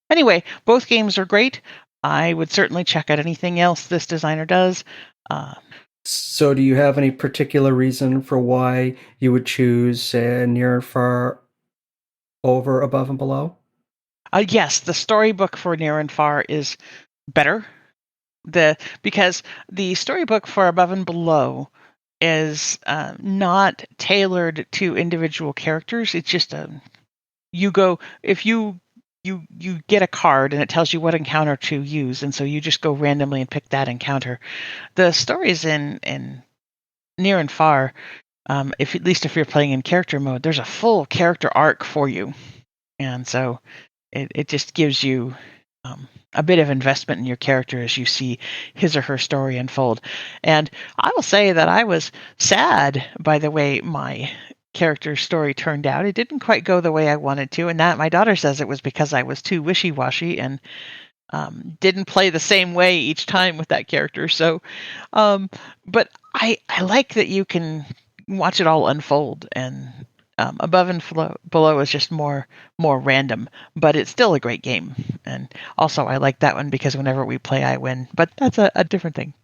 anyway, both games are great. I would certainly check out anything else this designer does. So do you have any particular reason for why you would choose Near and Far over Above and Below? Yes, the storybook for Near and Far is better. Because the storybook for Above and Below is not tailored to individual characters. It's just you get a card and it tells you what encounter to use, and so you just go randomly and pick that encounter. The stories in Near and Far, at least if you're playing in character mode, there's a full character arc for you, and so it just gives you a bit of investment in your character as you see his or her story unfold. And I will say that I was sad by the way my character's story turned out. It didn't quite go the way I wanted to, and that my daughter says it was because I was too wishy-washy and didn't play the same way each time with that character. So, but I like that you can watch it all unfold, and Above and Below is just more random, but it's still a great game. And also, I like that one because whenever we play, I win. But that's a different thing.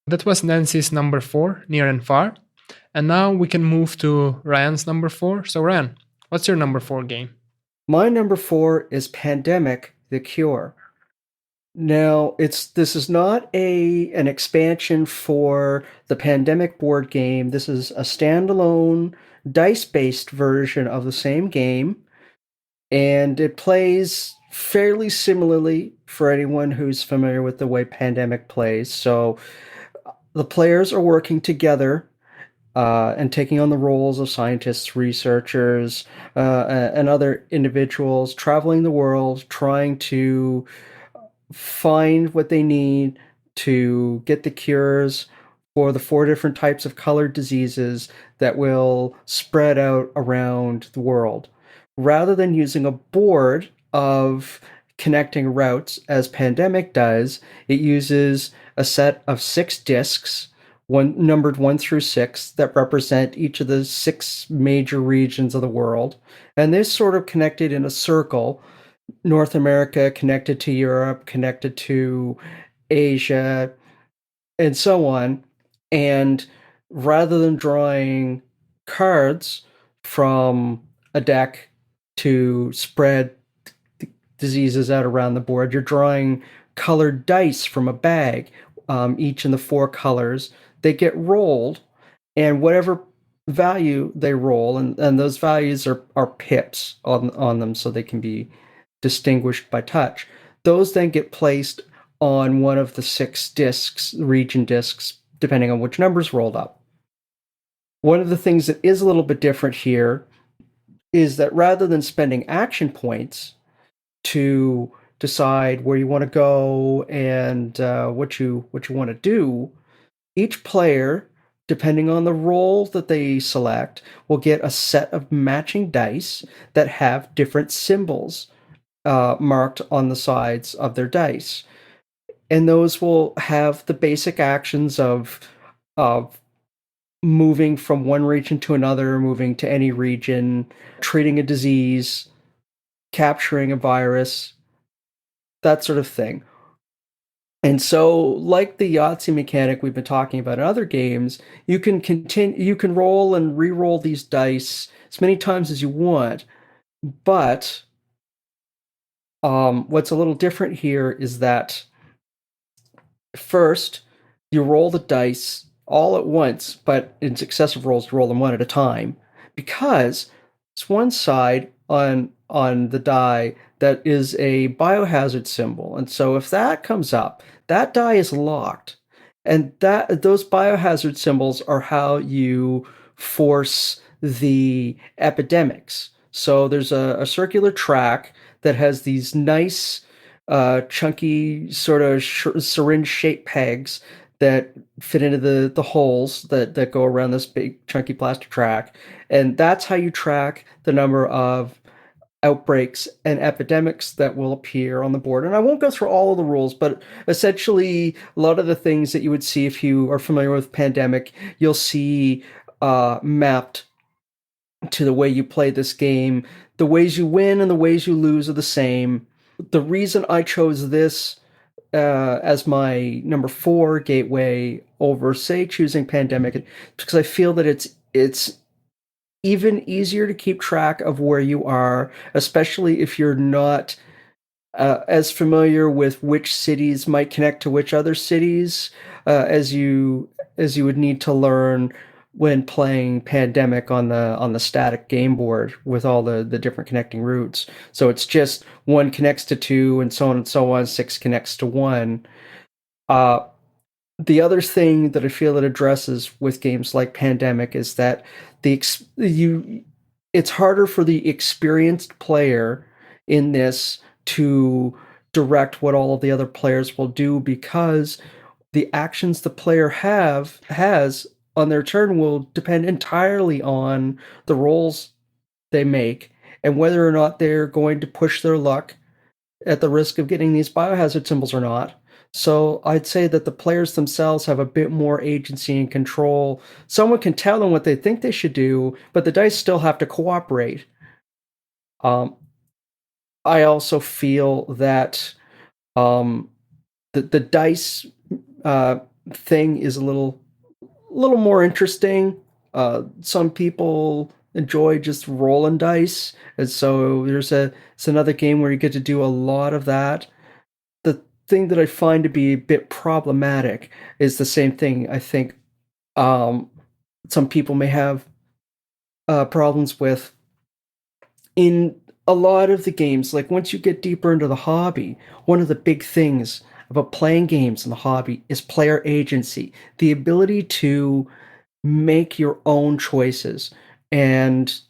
That was Nancy's number 4, Near and Far. And now we can move to Ryan's number 4. So Ryan, what's your number 4 game? My number 4 is Pandemic: The Cure. Now, this is not an expansion for the Pandemic board game. This is a standalone dice-based version of the same game, and it plays fairly similarly for anyone who's familiar with the way Pandemic plays. So the players are working together and taking on the roles of scientists, researchers, and other individuals, traveling the world, trying to find what they need to get the cures for the 4 different types of colored diseases that will spread out around the world. Rather than using a board of connecting routes as Pandemic does, it uses a set of 6 discs, numbered 1 through 6, that represent each of the 6 major regions of the world. And they're sort of connected in a circle. North America connected to Europe, connected to Asia, and so on. And rather than drawing cards from a deck to spread diseases out around the board, you're drawing colored dice from a bag, each in the 4 colors. They get rolled, and whatever value they roll, and those values are pips on them, so they can be distinguished by touch. Those then get placed on one of the 6 discs, region discs, depending on which numbers rolled up. One of the things that is a little bit different here is that rather than spending action points to decide where you want to go and what you want to do, each player, depending on the role that they select, will get a set of matching dice that have different symbols marked on the sides of their dice. And those will have the basic actions of moving from one region to another, moving to any region, treating a disease, capturing a virus, that sort of thing. And so, like the Yahtzee mechanic we've been talking about in other games, you can roll and re-roll these dice as many times as you want, but what's a little different here is that first, you roll the dice all at once, but in successive rolls to roll them one at a time, because it's one side on the die that is a biohazard symbol. And so if that comes up, that die is locked. And those biohazard symbols are how you force the epidemics. So there's a circular track that has these nice, chunky, sort of syringe-shaped pegs that fit into the holes that go around this big, chunky plastic track. And that's how you track the number of outbreaks and epidemics that will appear on the board. And I won't go through all of the rules, but essentially a lot of the things that you would see if you are familiar with Pandemic, you'll see mapped to the way you play this game. The ways you win and the ways you lose are the same. The reason I chose this as my number 4 gateway over, say, choosing Pandemic, because I feel that it's even easier to keep track of where you are, especially if you're not as familiar with which cities might connect to which other cities as you would need to learn when playing Pandemic on the static game board with all the different connecting routes. So it's just 1 connects to 2 and so on and so on, 6 connects to 1. The other thing that I feel it addresses with games like Pandemic is that it's harder for the experienced player in this to direct what all of the other players will do, because the actions the player has on their turn will depend entirely on the rolls they make and whether or not they're going to push their luck at the risk of getting these biohazard symbols or not. So I'd say that the players themselves have a bit more agency and control. Someone can tell them what they think they should do, but the dice still have to cooperate. I also feel that the dice thing is a little more interesting. Some people enjoy just rolling dice, and so it's another game where you get to do a lot of that. The thing that I find to be a bit problematic is the same thing I think some people may have problems with in a lot of the games. Like, once you get deeper into the hobby, one of the big things about playing games in the hobby is player agency, the ability to make your own choices and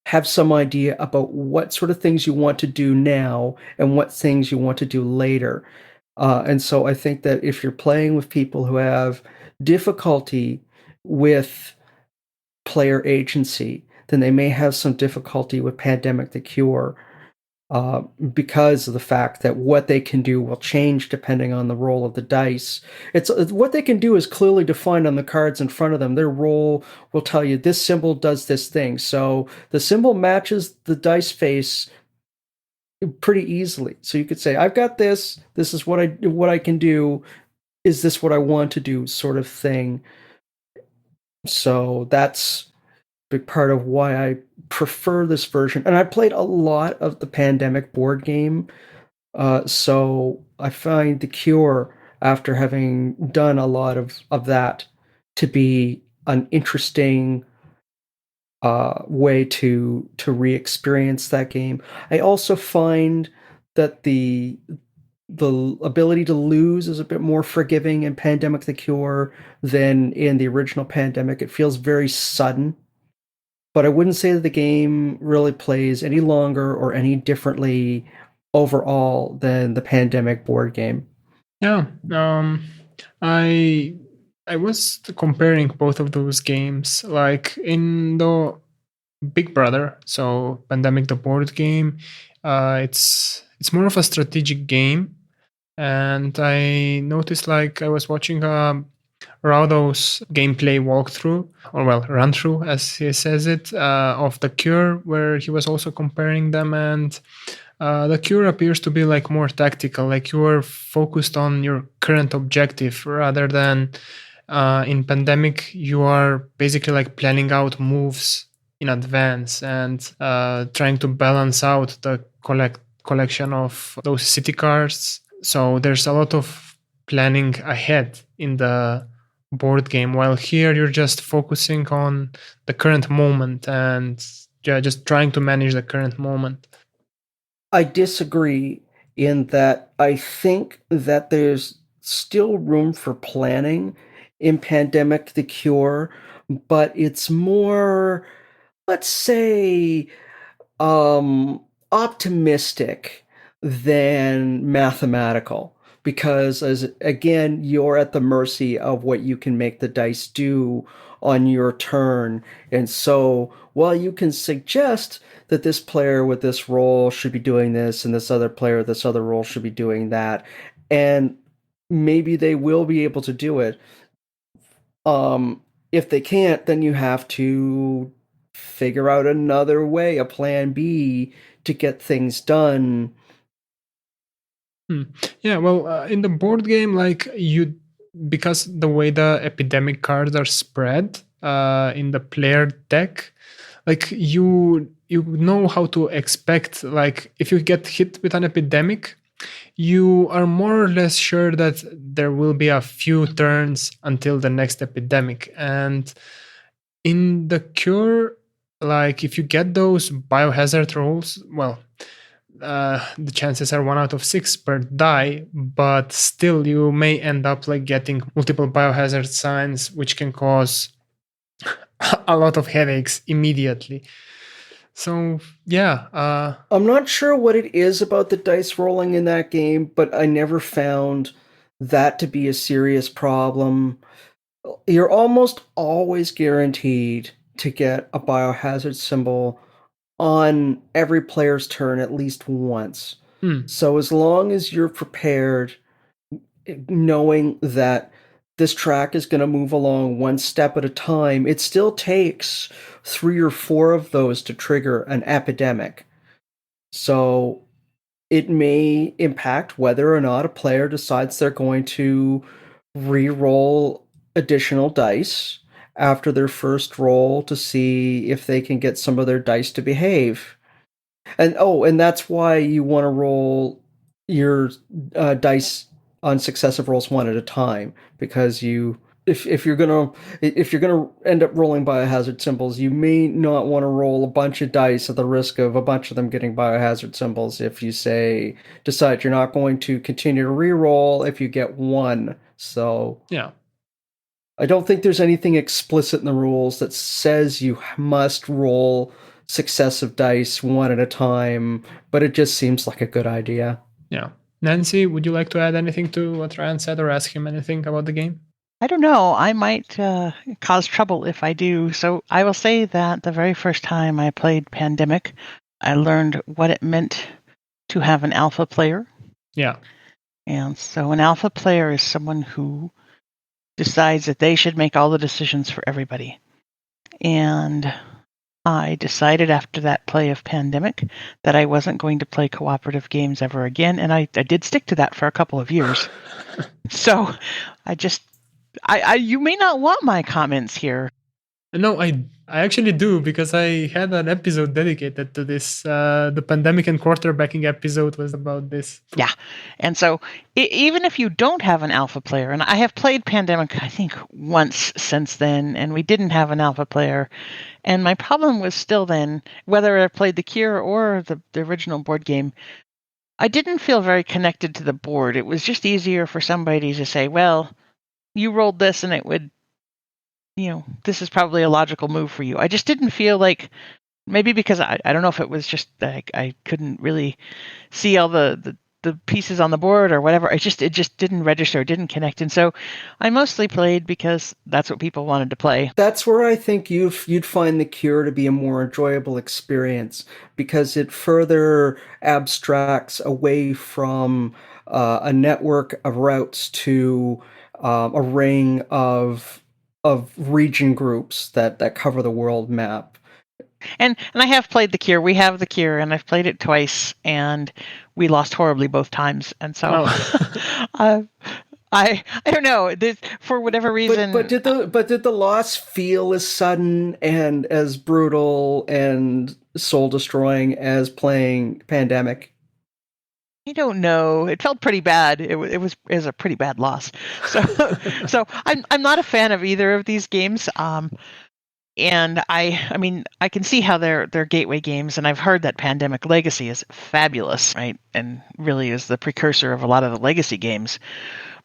have some idea about what sort of things you want to do now and what things you want to do later. And so I think that if you're playing with people who have difficulty with player agency, then they may have some difficulty with Pandemic the Cure, because of the fact that what they can do will change depending on the roll of the dice. It's what they can do is clearly defined on the cards in front of them. Their roll will tell you this symbol does this thing. So the symbol matches the dice face pretty easily. So you could say, I've got this. This is what I can do. Is this what I want to do? Sort of thing. So that's a big part of why I prefer this version. And I played a lot of the Pandemic board game. So I find the Cure, after having done a lot of that, to be an interesting way to re-experience that game. I also find that the ability to lose is a bit more forgiving in Pandemic the Cure than in the original Pandemic. It feels very sudden. But I wouldn't say that the game really plays any longer or any differently overall than the Pandemic board game. Yeah, I was comparing both of those games, like in the Big Brother, so Pandemic the board game. It's more of a strategic game, and I noticed, like, I was watching Raudo's gameplay walkthrough, or well, run through, as he says it, of the Cure, where he was also comparing them, and the Cure appears to be like more tactical, like you are focused on your current objective rather than in Pandemic you are basically like planning out moves in advance and trying to balance out the collection of those city cards. So there's a lot of planning ahead in the board game, while here you're just focusing on the current moment and just trying to manage the current moment. I disagree in that I think that there's still room for planning in Pandemic the Cure, but it's more, let's say, optimistic than mathematical. Because as again, you're at the mercy of what you can make the dice do on your turn. And so while you can suggest that this player with this role should be doing this and this other player with this other role should be doing that, and maybe they will be able to do it. If they can't, then you have to figure out another way, a plan B to get things done. Yeah, well, in the board game, like because the way the epidemic cards are spread in the player deck, like you know how to expect, like if you get hit with an epidemic, you are more or less sure that there will be a few turns until the next epidemic. And in the cure, like if you get those biohazard rolls, well, the chances are 1 out of 6 per die, but still you may end up like getting multiple biohazard signs, which can cause a lot of headaches immediately. So yeah, I'm not sure what it is about the dice rolling in that game, but I never found that to be a serious problem. You're almost always guaranteed to get a biohazard symbol on every player's turn at least once. So as long as you're prepared, knowing that this track is going to move along one step at a time, it still takes 3 or 4 of those to trigger an epidemic. So it may impact whether or not a player decides they're going to re-roll additional dice after their first roll to see if they can get some of their dice to behave. And that's why you want to roll your dice on successive rolls one at a time, because if you're gonna end up rolling biohazard symbols, you may not want to roll a bunch of dice at the risk of a bunch of them getting biohazard symbols. If you decide you're not going to continue to re-roll if you get one, so yeah. I don't think there's anything explicit in the rules that says you must roll successive dice one at a time, but it just seems like a good idea. Yeah. Nancy, would you like to add anything to what Ryan said or ask him anything about the game? I don't know. I might cause trouble if I do. So I will say that the very first time I played Pandemic, I learned what it meant to have an alpha player. Yeah. And so an alpha player is someone who decides that they should make all the decisions for everybody. And I decided after that play of Pandemic that I wasn't going to play cooperative games ever again. And I did stick to that for a couple of years. So you may not want my comments here. No, I actually do, because I had an episode dedicated to this. The pandemic and quarterbacking episode was about this. Yeah. And so even if you don't have an alpha player, and I have played Pandemic, I think, once since then, and we didn't have an alpha player. And my problem was still then, whether I played the Cure or the original board game, I didn't feel very connected to the board. It was just easier for somebody to say, well, you rolled this and it would, this is probably a logical move for you. I just didn't feel like, maybe because I don't know if it was just like I couldn't really see all the pieces on the board or whatever. It just didn't register, didn't connect. And so I mostly played because that's what people wanted to play. That's where I think you'd find the Cure to be a more enjoyable experience, because it further abstracts away from a network of routes to a ring of region groups that cover the world map. And I have played the Cure. We have the Cure, and I've played it twice, and we lost horribly both times. And so, I don't know. For whatever reason, but did the loss feel as sudden and as brutal and soul destroying as playing Pandemic? I don't know. It felt pretty bad. It was a pretty bad loss. So I'm not a fan of either of these games. And I mean, I can see how they're gateway games, and I've heard that Pandemic Legacy is fabulous, right? And really is the precursor of a lot of the legacy games.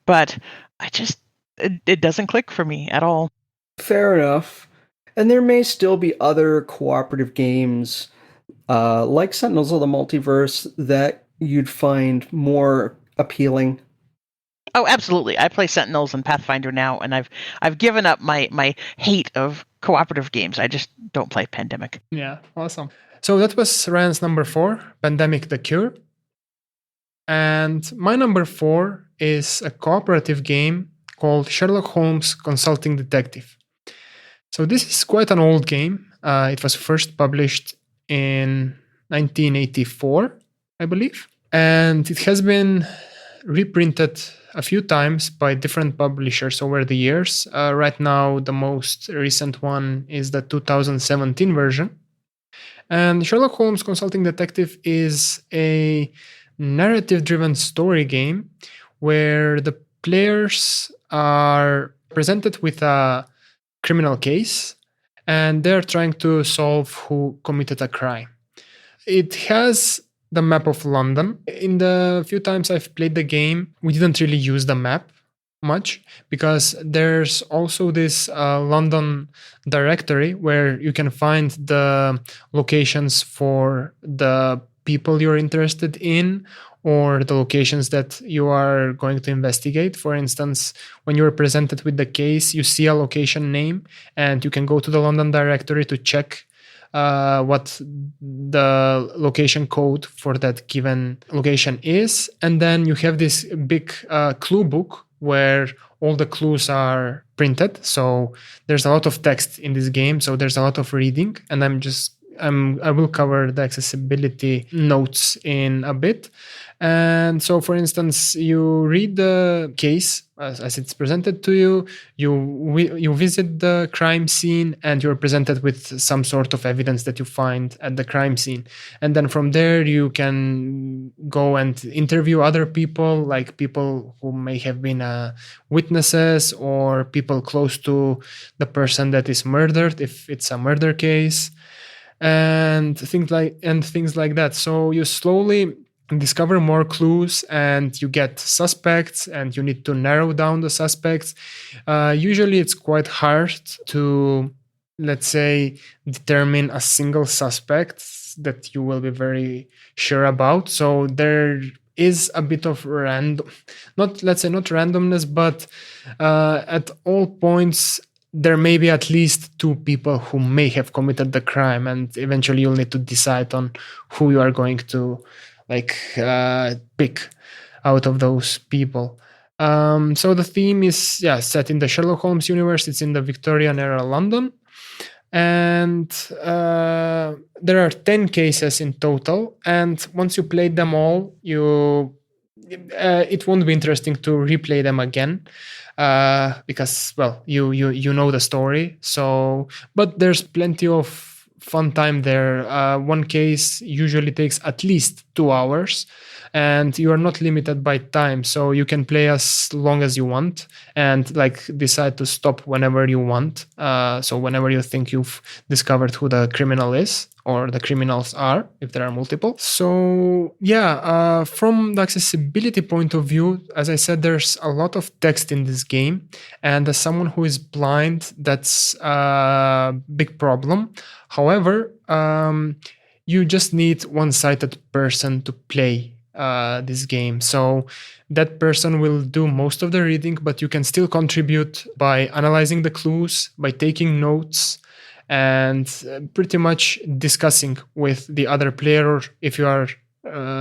But it doesn't click for me at all. Fair enough. And there may still be other cooperative games like Sentinels of the Multiverse that you'd find more appealing. Oh, absolutely. I play Sentinels and Pathfinder now, and I've given up my hate of cooperative games. I just don't play Pandemic. Yeah, awesome. So that was Ryan's number 4, Pandemic the Cure. And my number 4 is a cooperative game called Sherlock Holmes Consulting Detective. So this is quite an old game. It was first published in 1984, I believe. And it has been reprinted a few times by different publishers over the years. Right now, the most recent one is the 2017 version. And Sherlock Holmes Consulting Detective is a narrative-driven story game where the players are presented with a criminal case and they're trying to solve who committed a crime. It has the map of London. In the few times I've played the game, we didn't really use the map much because there's also this London directory where you can find the locations for the people you're interested in or the locations that you are going to investigate. For instance, when you're presented with the case, you see a location name and you can go to the London directory to check what the location code for that given location is. And then you have this big clue book where all the clues are printed. So there's a lot of text in this game. So there's a lot of reading. And I will cover the accessibility notes in a bit. And so, for instance, you read the case as it's presented to you, you visit the crime scene, and you're presented with some sort of evidence that you find at the crime scene. And then from there, you can go and interview other people, like people who may have been witnesses or people close to the person that is murdered, if it's a murder case, and things like that. So you slowly discover more clues and you get suspects and you need to narrow down the suspects. Usually it's quite hard to, let's say, determine a single suspect that you will be very sure about. So there is a bit of not randomness, but at all points there may be at least two people who may have committed the crime, and eventually you'll need to decide on who you are going to pick out of those people. So the theme is set in the Sherlock Holmes universe. It's in the Victorian era London, and there are 10 cases in total. And once you played them all, it won't be interesting to replay them again because, well, you know the story. So, but there's plenty of fun time there. One case usually takes at least 2 hours, and you are not limited by time, so you can play as long as you want and decide to stop whenever you want. So whenever you think you've discovered who the criminal is or the criminals are, if there are multiple. So from the accessibility point of view, as I said, there's a lot of text in this game, and as someone who is blind, that's a big problem. However, you just need one-sighted person to play this game. So that person will do most of the reading, but you can still contribute by analyzing the clues, by taking notes, and pretty much discussing with the other player, or if you are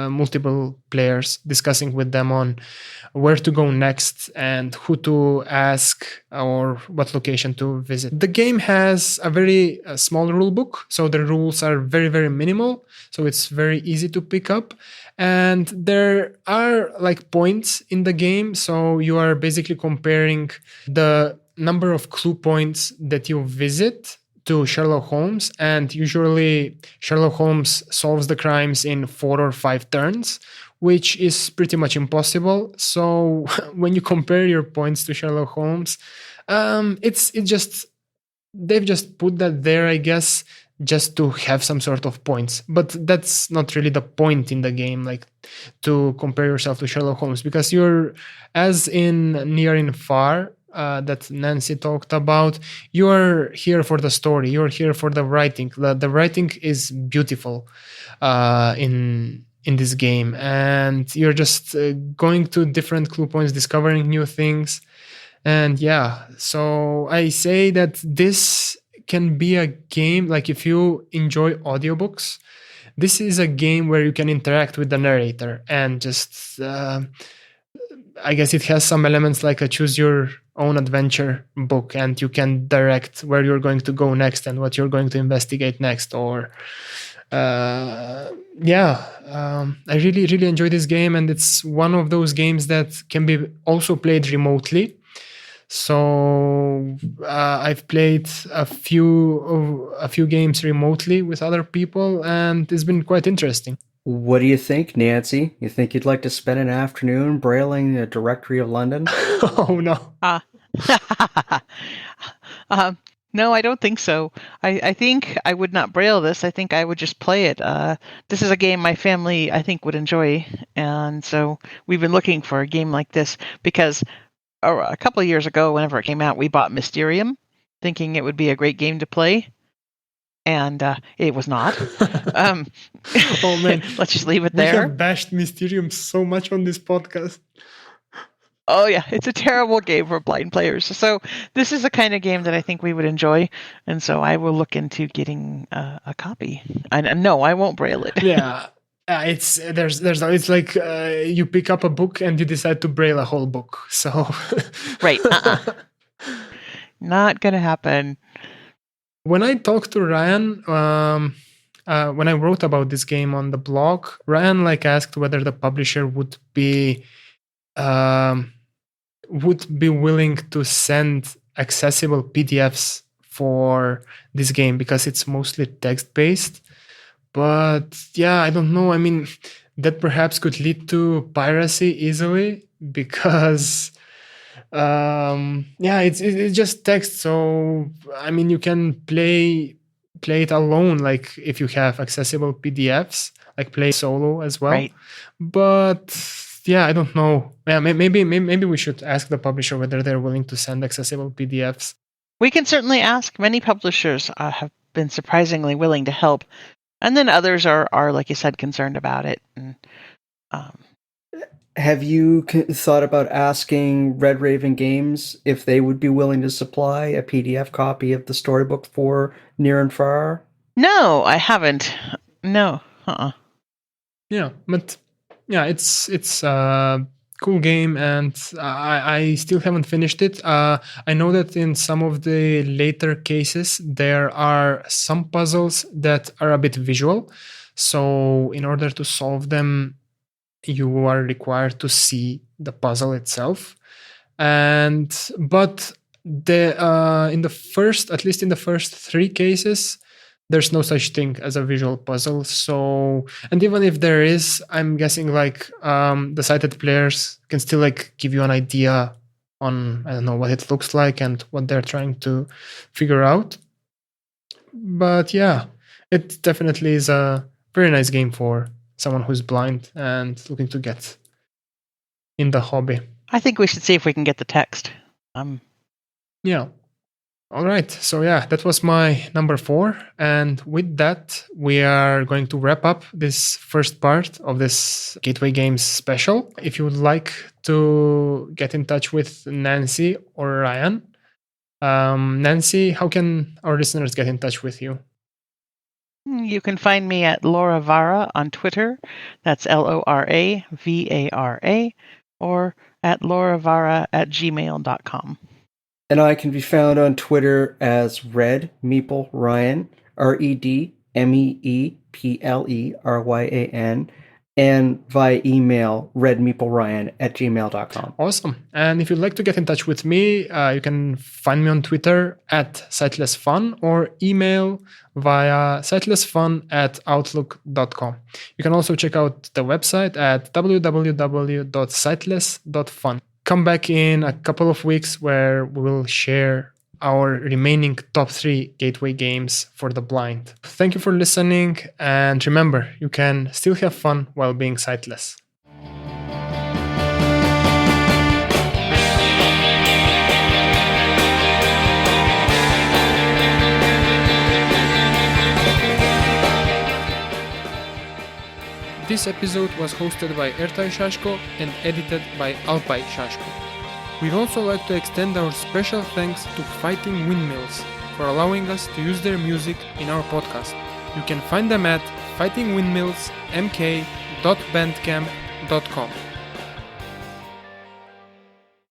multiple players, discussing with them on where to go next and who to ask or what location to visit. The game has a very small rule book, so the rules are very, very minimal, so it's very easy to pick up. And there are points in the game, so you are basically comparing the number of clue points that you visit to Sherlock Holmes, and usually Sherlock Holmes solves the crimes in 4 or 5 turns, which is pretty much impossible. So when you compare your points to Sherlock Holmes, it's just they've just put that there, I guess, just to have some sort of points. But that's not really the point in the game, like to compare yourself to Sherlock Holmes, because you're, as in Near and Far, that Nancy talked about, you're here for the story, you're here for the writing. The writing is beautiful in this game, and you're just going to different clue points, discovering new things. And yeah, so I say that this can be a game, like if you enjoy audiobooks, this is a game where you can interact with the narrator and just, I guess it has some elements like a choose your own adventure book, and you can direct where you're going to go next and what you're going to investigate next. Or, I really, really enjoy this game, and it's one of those games that can be also played remotely. So I've played a few games remotely with other people, and it's been quite interesting. What do you think, Nancy? You think you'd like to spend an afternoon brailing the Directory of London? Oh no! No, I don't think so. I think I would not braille this. I think I would just play it. This is a game my family, I think, would enjoy, and so we've been looking for a game like this because a couple of years ago, whenever it came out, we bought Mysterium, thinking it would be a great game to play, and it was not. Oh man, let's just leave it we there. have bashed Mysterium so much on this podcast. Oh yeah, it's a terrible game for blind players. So this is the kind of game that I think we would enjoy, and so I will look into getting a copy. And no, I won't braille it. Yeah. It's like you pick up a book and you decide to braille a whole book. So right, not gonna happen. When I talked to Ryan, when I wrote about this game on the blog, Ryan asked whether the publisher would be willing to send accessible PDFs for this game because it's mostly text based. But yeah, I don't know. I mean, that perhaps could lead to piracy easily because, it's just text. So I mean, you can play it alone, like if you have accessible PDFs, like play solo as well. Right. But yeah, I don't know. Yeah, maybe we should ask the publisher whether they're willing to send accessible PDFs. We can certainly ask. Many publishers have been surprisingly willing to help. And then others are, like you said, concerned about it. And, have you thought about asking Red Raven Games if they would be willing to supply a PDF copy of the storybook for Near and Far? No, I haven't. No. Yeah, but yeah, it's a cool game, and I still haven't finished it. I know that in some of the later cases there are some puzzles that are a bit visual, so in order to solve them you are required to see the puzzle itself. But at least in the first 3 cases, there's no such thing as a visual puzzle. So, and even if there is, I'm guessing the sighted players can still give you an idea on, I don't know, what it looks like and what they're trying to figure out. But yeah, it definitely is a very nice game for someone who's blind and looking to get in the hobby. I think we should see if we can get the text. Yeah. All right. So yeah, that was my number 4. And with that, we are going to wrap up this first part of this Gateway Games special. If you would like to get in touch with Nancy or Ryan, Nancy, how can our listeners get in touch with you? You can find me at Laura Vara on Twitter. That's LoraVara, or at lauravara@gmail.com. And I can be found on Twitter as Red Meeple Ryan, RedMeepleryan. and via email, redmeepleryan@gmail.com. Awesome. And if you'd like to get in touch with me, you can find me on Twitter @sightlessfun or email via sightlessfun@outlook.com. You can also check out the website at www.sightless.fun. Come back in a couple of weeks where we will share our remaining top 3 gateway games for the blind. Thank you for listening, and remember, you can still have fun while being sightless. This episode was hosted by Ertay and edited by Alpay Shashko. We'd also like to extend our special thanks to Fighting Windmills for allowing us to use their music in our podcast. You can find them at fightingwindmillsmk.bandcamp.com.